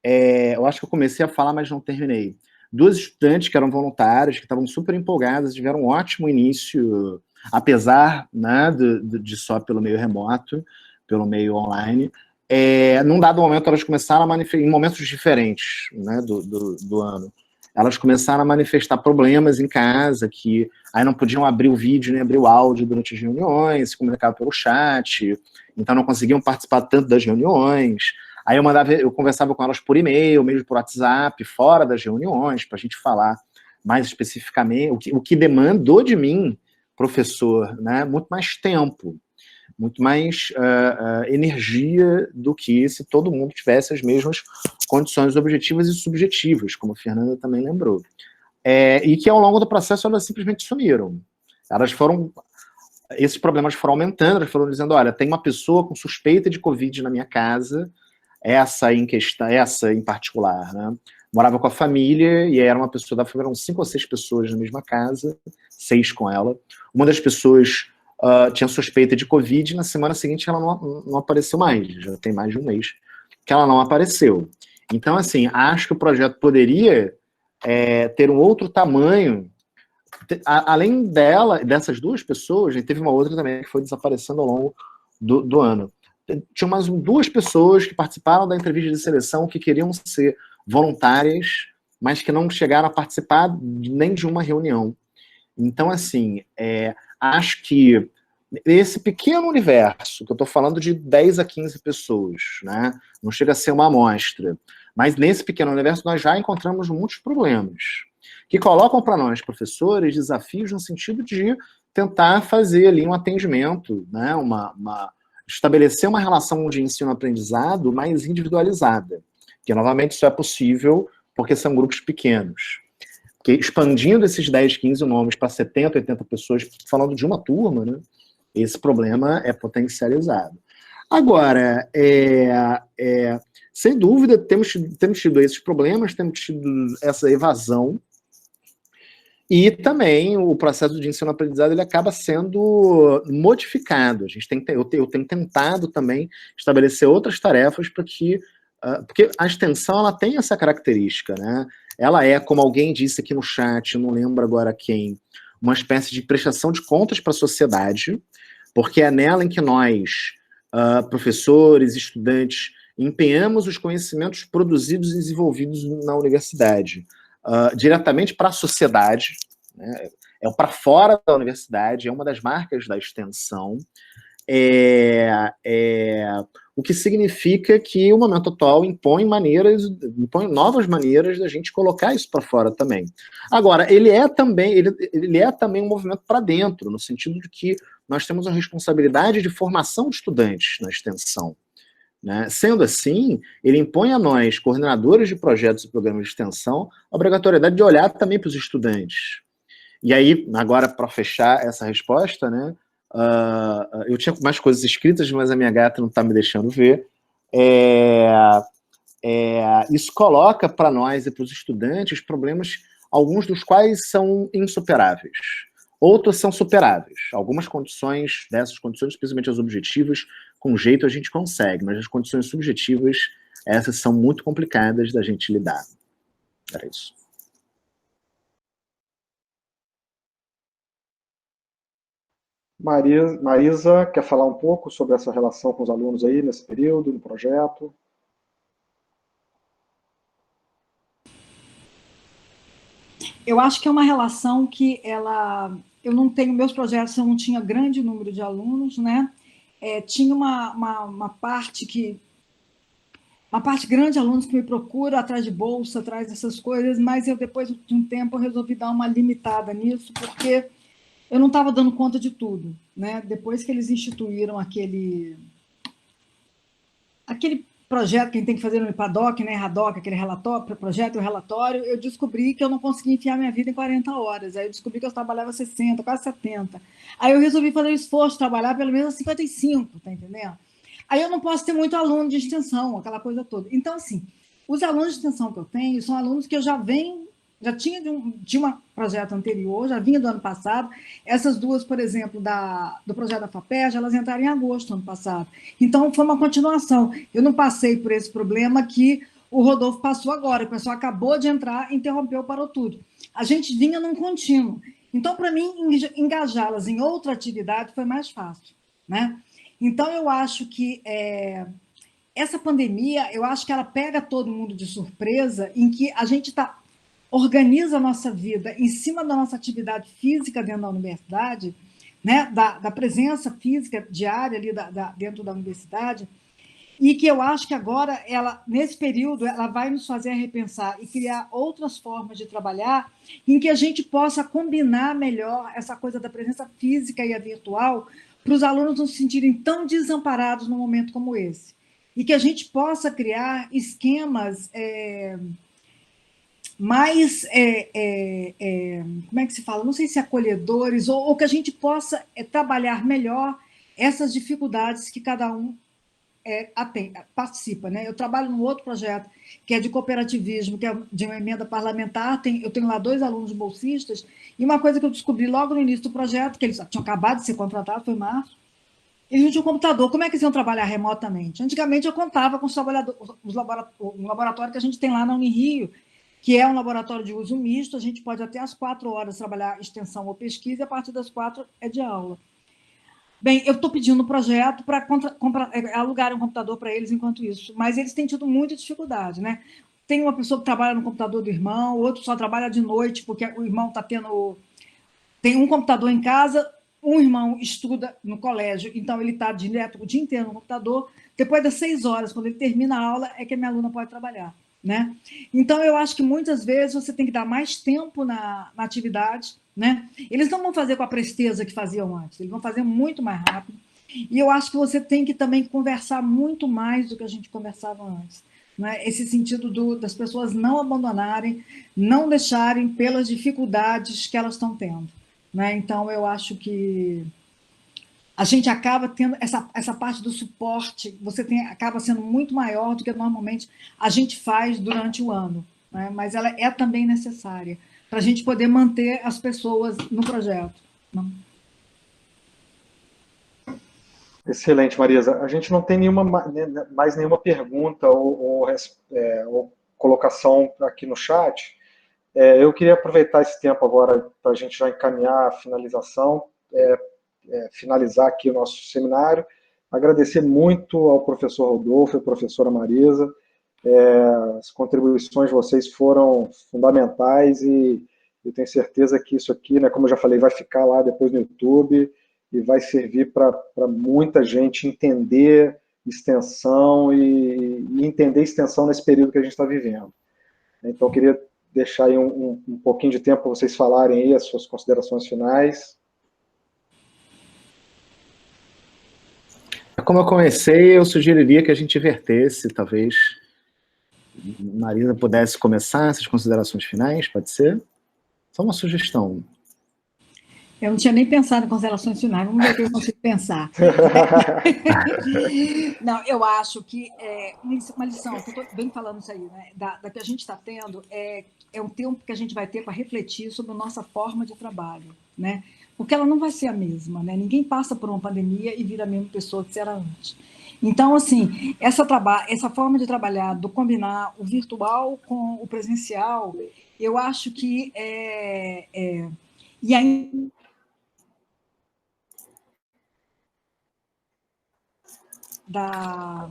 eu acho que eu comecei a falar, mas não terminei. Duas estudantes que eram voluntárias, que estavam super empolgadas, tiveram um ótimo início, apesar, né, de só pelo meio remoto, pelo meio online, num dado momento, elas começaram a manifestar, em momentos diferentes, né, do ano, elas começaram a manifestar problemas em casa, que aí não podiam abrir o vídeo nem abrir o áudio durante as reuniões, se comunicavam pelo chat, então não conseguiam participar tanto das reuniões. Aí eu conversava com elas por e-mail, mesmo por WhatsApp, fora das reuniões, para a gente falar mais especificamente, o que demandou de mim, professor, né, muito mais tempo, muito mais energia do que se todo mundo tivesse as mesmas condições objetivas e subjetivas, como a Fernanda também lembrou. E que ao longo do processo elas simplesmente sumiram. Esses problemas foram aumentando, elas foram dizendo, olha, tem uma pessoa com suspeita de Covid na minha casa, essa em particular, né? Morava com a família e era uma pessoa da família, eram 5 ou 6 pessoas na mesma casa, 6 com ela. Uma das pessoas tinha suspeita de Covid, e na semana seguinte ela não apareceu mais, já tem mais de um mês que ela não apareceu. Então, assim, acho que o projeto poderia ter um outro tamanho, além dessas 2 pessoas, e teve uma outra também que foi desaparecendo ao longo do ano. Tinha umas 2 pessoas que participaram da entrevista de seleção que queriam ser voluntárias, mas que não chegaram a participar nem de uma reunião. Então, assim, acho que esse pequeno universo, que eu estou falando de 10 a 15 pessoas, né? Não chega a ser uma amostra, mas nesse pequeno universo nós já encontramos muitos problemas, que colocam para nós, professores, desafios no sentido de tentar fazer ali um atendimento, né? Estabelecer uma relação de ensino-aprendizado mais individualizada, que novamente isso é possível porque são grupos pequenos. Porque expandindo esses 10, 15 nomes para 70, 80 pessoas, falando de uma turma, né, esse problema é potencializado. Agora, sem dúvida, temos tido esses problemas, temos tido essa evasão, e também o processo de ensino-aprendizado ele acaba sendo modificado. Eu tenho tentado também estabelecer outras tarefas para que... porque a extensão ela tem essa característica, né? Ela é, como alguém disse aqui no chat, não lembro agora quem, uma espécie de prestação de contas para a sociedade, porque é nela em que nós, professores, estudantes, empenhamos os conhecimentos produzidos e desenvolvidos na universidade diretamente para a sociedade, né? É para fora da universidade, é uma das marcas da extensão, o que significa que o momento atual impõe novas maneiras da gente colocar isso para fora também. Agora, ele é também um movimento para dentro, no sentido de que nós temos a responsabilidade de formação de estudantes na extensão, né? Sendo assim, ele impõe a nós, coordenadores de projetos e programas de extensão, a obrigatoriedade de olhar também para os estudantes. E aí, agora, para fechar essa resposta, né, eu tinha mais coisas escritas, mas a minha gata não está me deixando ver. Isso coloca para nós e para os estudantes problemas, alguns dos quais são insuperáveis. Outros são superáveis. Algumas condições, dessas condições, especialmente as objetivas, com jeito a gente consegue, mas as condições subjetivas, essas são muito complicadas da gente lidar. Era isso. Marisa, quer falar um pouco sobre essa relação com os alunos aí, nesse período, no projeto? Eu acho que é uma relação que eu não tenho, meus projetos eu não tinha grande número de alunos, né? Tinha uma parte grande de alunos que me procuram atrás de bolsa, atrás dessas coisas, mas eu depois de um tempo eu resolvi dar uma limitada nisso, porque eu não estava dando conta de tudo, né? Depois que eles instituíram aquele projeto que a gente tem que fazer no IPADOC, né, RADOC, aquele relatório, projeto e relatório, eu descobri que eu não conseguia enfiar minha vida em 40 horas. Aí eu descobri que eu trabalhava 60, quase 70. Aí eu resolvi fazer o esforço de trabalhar pelo menos 55, tá entendendo? Aí eu não posso ter muito aluno de extensão, aquela coisa toda. Então, assim, os alunos de extensão que eu tenho são alunos que eu já tinha de um projeto anterior, já vinha do ano passado. Essas duas, por exemplo, do projeto da FAPERJ, elas entraram em agosto do ano passado. Então, foi uma continuação. Eu não passei por esse problema que o Rodolfo passou agora. O pessoal acabou de entrar, interrompeu, parou tudo. A gente vinha num contínuo. Então, para mim, engajá-las em outra atividade foi mais fácil, né? Então, eu acho que essa pandemia, eu acho que ela pega todo mundo de surpresa, em que a gente organiza a nossa vida em cima da nossa atividade física dentro da universidade, né, da presença física diária ali dentro da universidade, e que eu acho que agora, nesse período, ela vai nos fazer repensar e criar outras formas de trabalhar em que a gente possa combinar melhor essa coisa da presença física e a virtual para os alunos não se sentirem tão desamparados num momento como esse. E que a gente possa criar esquemas mais, como é que se fala? Não sei se acolhedores, ou que a gente possa trabalhar melhor essas dificuldades que cada um participa, né? Eu trabalho num outro projeto que é de cooperativismo, que é de uma emenda parlamentar. Eu tenho lá 2 alunos bolsistas, e uma coisa que eu descobri logo no início do projeto, que eles tinham acabado de ser contratados, foi em março, eles não tinham computador. Como é que eles iam trabalhar remotamente? Antigamente eu contava com um laboratório que a gente tem lá na Unirio, que é um laboratório de uso misto. A gente pode até às 4 horas trabalhar extensão ou pesquisa, e a partir das 4 é de aula. Bem, eu estou pedindo um projeto para alugar um computador para eles enquanto isso, mas eles têm tido muita dificuldade, né? Tem uma pessoa que trabalha no computador do irmão, outro só trabalha de noite, porque o irmão tem um computador em casa, um irmão estuda no colégio, então ele está direto o dia inteiro no computador. Depois das 6 horas, quando ele termina a aula, é que a minha aluna pode trabalhar, né? Então, eu acho que muitas vezes você tem que dar mais tempo na atividade, né? Eles não vão fazer com a presteza que faziam antes, eles vão fazer muito mais rápido. E eu acho que você tem que também conversar muito mais do que a gente conversava antes, né? Esse sentido das pessoas não abandonarem, não deixarem pelas dificuldades que elas estão tendo, né? Então, eu acho que a gente acaba tendo essa parte do suporte, acaba sendo muito maior do que normalmente a gente faz durante o ano, né? Mas ela é também necessária para a gente poder manter as pessoas no projeto, né? Excelente, Marisa. A gente não tem mais nenhuma pergunta ou colocação aqui no chat. Eu queria aproveitar esse tempo agora para a gente já encaminhar a finalização, finalizar aqui o nosso seminário. Agradecer muito ao professor Rodolfo e à professora Marisa. As contribuições de vocês foram fundamentais, e eu tenho certeza que isso aqui, né, como eu já falei, vai ficar lá depois no YouTube e vai servir para muita gente entender extensão e entender extensão nesse período que a gente está vivendo. Então, eu queria deixar aí um pouquinho de tempo para vocês falarem aí as suas considerações finais. Como eu comecei, eu sugeriria que a gente invertesse, talvez Marisa pudesse começar essas considerações finais, pode ser? Só uma sugestão. Eu não tinha nem pensado em considerações finais, vamos ver o que eu consigo pensar. Não, eu acho que uma lição, que eu estou bem falando isso aí, né, da que a gente está tendo, é um tempo que a gente vai ter para refletir sobre a nossa forma de trabalho, né? Porque ela não vai ser a mesma, né? Ninguém passa por uma pandemia e vira a mesma pessoa que era antes. Então, assim, essa forma de trabalhar, do combinar o virtual com o presencial, eu acho que e aí da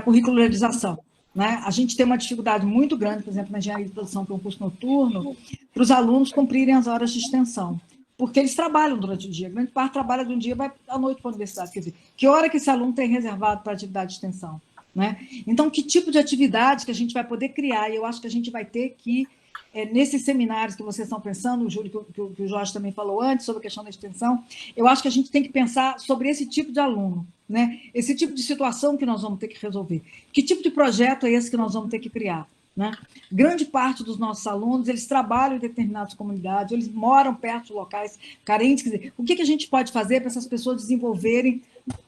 curricularização, né? A gente tem uma dificuldade muito grande, por exemplo, na engenharia de produção, que é um curso noturno, para os alunos cumprirem as horas de extensão, porque eles trabalham durante o dia, grande parte trabalha de um dia e vai à noite para a universidade. Quer dizer, que hora que esse aluno tem reservado para atividade de extensão, né? Então, que tipo de atividade que a gente vai poder criar? E eu acho que a gente vai ter que, nesses seminários que vocês estão pensando, o Júlio, que o Jorge também falou antes, sobre a questão da extensão, eu acho que a gente tem que pensar sobre esse tipo de aluno, né? Esse tipo de situação que nós vamos ter que resolver. Que tipo de projeto é esse que nós vamos ter que criar, né? Grande parte dos nossos alunos, eles trabalham em determinadas comunidades, eles moram perto de locais carentes. Quer dizer, o que a gente pode fazer para essas pessoas desenvolverem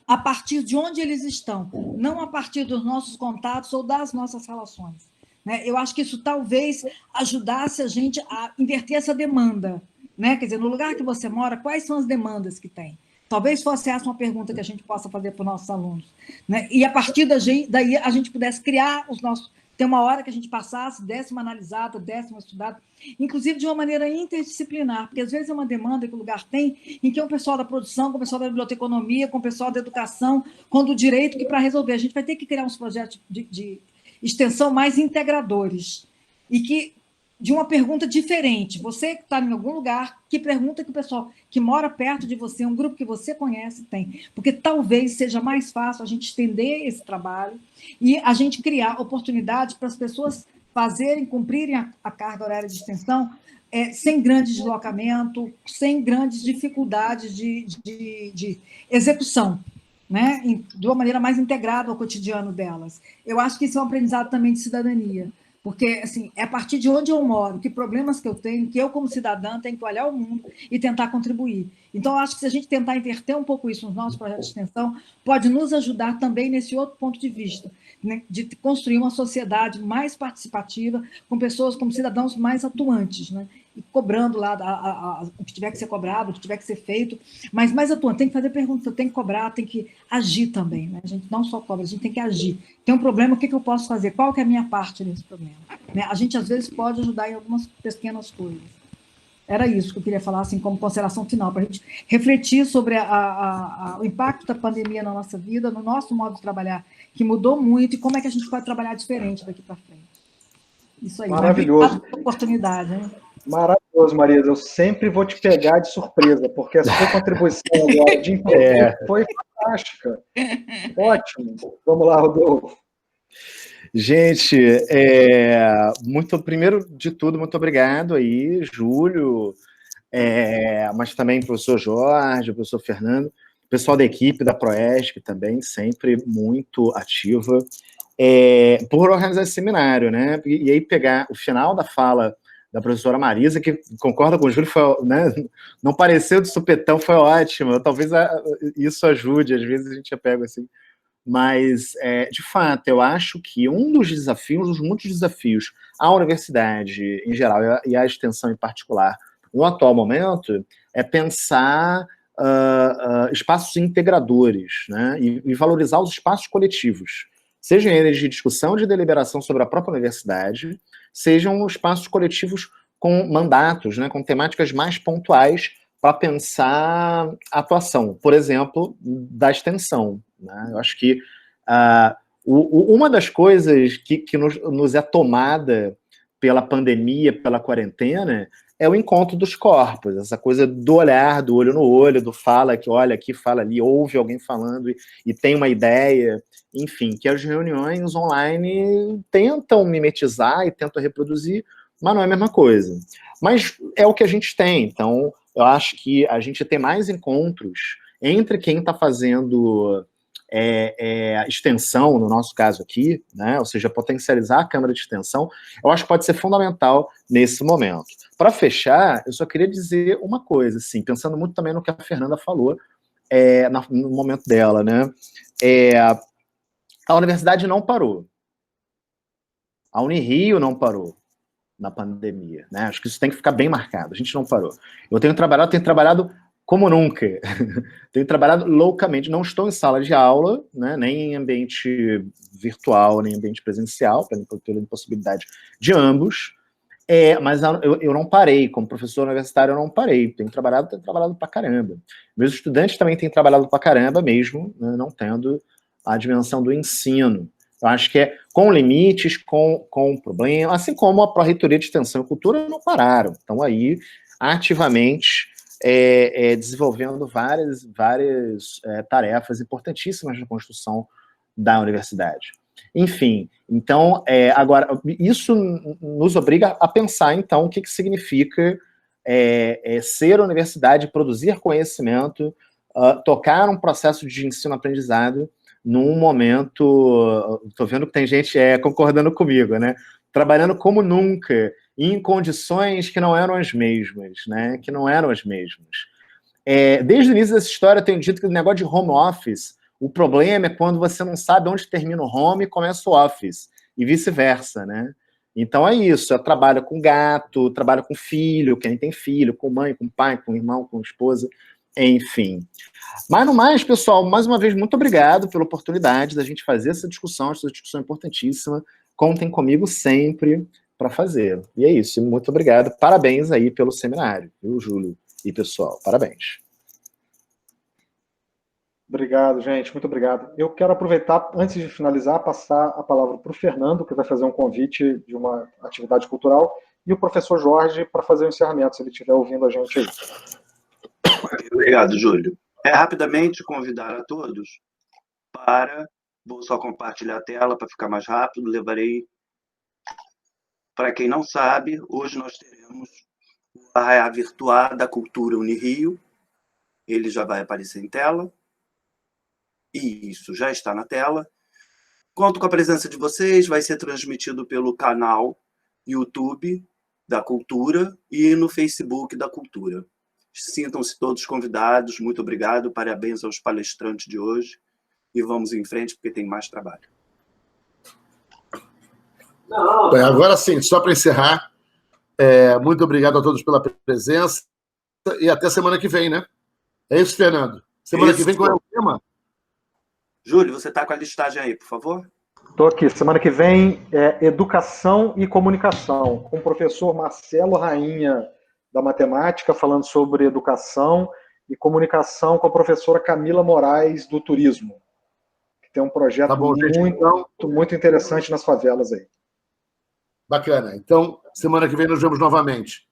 a partir de onde eles estão, não a partir dos nossos contatos ou das nossas relações, né? Eu acho que isso talvez ajudasse a gente a inverter essa demanda, né? Quer dizer, no lugar que você mora, quais são as demandas que tem? Talvez fosse essa uma pergunta que a gente possa fazer para os nossos alunos, né? E a partir daí a gente pudesse criar os nossos ter uma hora que a gente passasse, desse uma analisada, desse uma estudada, inclusive de uma maneira interdisciplinar, porque às vezes é uma demanda que o lugar tem, em que é o pessoal da produção, com o pessoal da biblioteconomia, com o pessoal da educação, com o do direito, que para resolver a gente vai ter que criar uns projetos de extensão mais integradores, e que de uma pergunta diferente. Você que está em algum lugar, que pergunta que o pessoal que mora perto de você, um grupo que você conhece, tem. Porque talvez seja mais fácil a gente estender esse trabalho e a gente criar oportunidades para as pessoas fazerem, cumprirem a carga horária de extensão sem grande deslocamento, sem grandes dificuldades de execução, né? De uma maneira mais integrada ao cotidiano delas. Eu acho que isso é um aprendizado também de cidadania. Porque, assim, é a partir de onde eu moro, que problemas que eu tenho, que eu, como cidadã, tenho que olhar o mundo e tentar contribuir. Então, eu acho que se a gente tentar inverter um pouco isso nos nossos projetos de extensão, pode nos ajudar também nesse outro ponto de vista, né, de construir uma sociedade mais participativa, com pessoas como cidadãos mais atuantes, né, e cobrando lá o que tiver que ser cobrado, o que tiver que ser feito, mas mais atuante, tem que fazer perguntas, tem que cobrar, tem que agir também, né? A gente não só cobra, a gente tem que agir. Tem um problema, o que eu posso fazer? Qual que é a minha parte nesse problema? Né? A gente, às vezes, pode ajudar em algumas pequenas coisas. Era isso que eu queria falar, assim, como consideração final, para a gente refletir sobre o impacto da pandemia na nossa vida, no nosso modo de trabalhar, que mudou muito, e como é que a gente pode trabalhar diferente daqui para frente. Isso aí. Maravilhoso. Oportunidade, né? Maravilhoso, Marisa. Eu sempre vou te pegar de surpresa, porque a sua contribuição agora de improviso foi fantástica. Ótimo. Vamos lá, Rodolfo. Gente, primeiro de tudo, muito obrigado aí, Júlio, mas também o professor Jorge, o professor Fernando, o pessoal da equipe da Proesc também, sempre muito ativa, por organizar esse seminário, né? E aí pegar o final da fala da professora Marisa, que concorda com o Júlio, foi, né? Não pareceu de supetão, foi ótimo. Talvez isso ajude, às vezes a gente já pega assim. Mas, de fato, eu acho que um dos desafios, dos muitos desafios à universidade em geral e à extensão em particular, no atual momento, é pensar espaços integradores, né? E valorizar os espaços coletivos, sejam eles de discussão, de deliberação sobre a própria universidade, sejam espaços coletivos com mandatos, né? Com temáticas mais pontuais para pensar a atuação, por exemplo, da extensão. Né? Eu acho que uma das coisas que nos é tomada pela pandemia, pela quarentena, é o encontro dos corpos, essa coisa do olhar, do olho no olho, do fala que olha aqui, fala ali, ouve alguém falando e tem uma ideia, enfim, que as reuniões online tentam mimetizar e tentam reproduzir, mas não é a mesma coisa. Mas é o que a gente tem, então eu acho que a gente tem mais encontros entre quem está fazendo extensão, no nosso caso aqui, né? Ou seja, potencializar a Câmara de Extensão, eu acho que pode ser fundamental nesse momento. Para fechar, eu só queria dizer uma coisa, assim, pensando muito também no que a Fernanda falou no momento dela, né? A universidade não parou. A Unirio não parou na pandemia, né? Acho que isso tem que ficar bem marcado. A gente não parou. Eu tenho trabalhado como nunca. Tenho trabalhado loucamente. Não estou em sala de aula, né? Nem em ambiente virtual, nem em ambiente presencial, pela impossibilidade de ambos. Mas eu não parei. Como professor universitário, eu não parei. Tenho trabalhado pra caramba. Meus estudantes também têm trabalhado pra caramba mesmo, né? Não tendo a dimensão do ensino. Eu acho que com limites, com problema, assim como a Pró-Reitoria de Extensão e Cultura não pararam. Estão aí ativamente desenvolvendo várias tarefas importantíssimas na construção da universidade. Enfim, então, agora, isso nos obriga a pensar, então, o que significa ser universidade, produzir conhecimento, tocar um processo de ensino-aprendizado num momento, estou vendo que tem gente concordando comigo, né? Trabalhando como nunca, em condições que não eram as mesmas, né? Que não eram as mesmas. Desde o início dessa história, eu tenho dito que o negócio de home office, o problema é quando você não sabe onde termina o home e começa o office, e vice-versa, né? Então é isso, eu trabalho com gato, trabalho com filho, quem tem filho, com mãe, com pai, com irmão, com esposa, enfim. Mas no mais, pessoal, mais uma vez, muito obrigado pela oportunidade da gente fazer essa discussão importantíssima. contem comigo sempre para fazer. E é isso, muito obrigado. Parabéns aí pelo seminário, viu, Júlio e pessoal? Parabéns. Obrigado, gente, muito obrigado. Eu quero aproveitar, antes de finalizar, passar a palavra para o Fernando, que vai fazer um convite de uma atividade cultural, e o professor Jorge para fazer o encerramento, se ele estiver ouvindo a gente aí. Obrigado, Júlio. Rapidamente convidar a todos para... Vou só compartilhar a tela para ficar mais rápido. Levarei... Para quem não sabe, hoje nós teremos o Arraiá Virtual da Cultura Unirio. Ele já vai aparecer em tela. E isso já está na tela. Conto com a presença de vocês. Vai ser transmitido pelo canal YouTube da Cultura e no Facebook da Cultura. Sintam-se todos convidados. Muito obrigado. Parabéns aos palestrantes de hoje. E vamos em frente, porque tem mais trabalho. Agora sim, só para encerrar, muito obrigado a todos pela presença e até semana que vem, né? É isso, Fernando? Semana que vem, qual é o tema? Júlio, você está com a listagem aí, por favor? Estou aqui. Semana que vem é Educação e Comunicação, com o professor Marcelo Rainha, da Matemática, falando sobre educação, e comunicação com a professora Camila Moraes, do Turismo, que tem um projeto muito interessante nas favelas aí. Bacana. Então, semana que vem nos vemos novamente.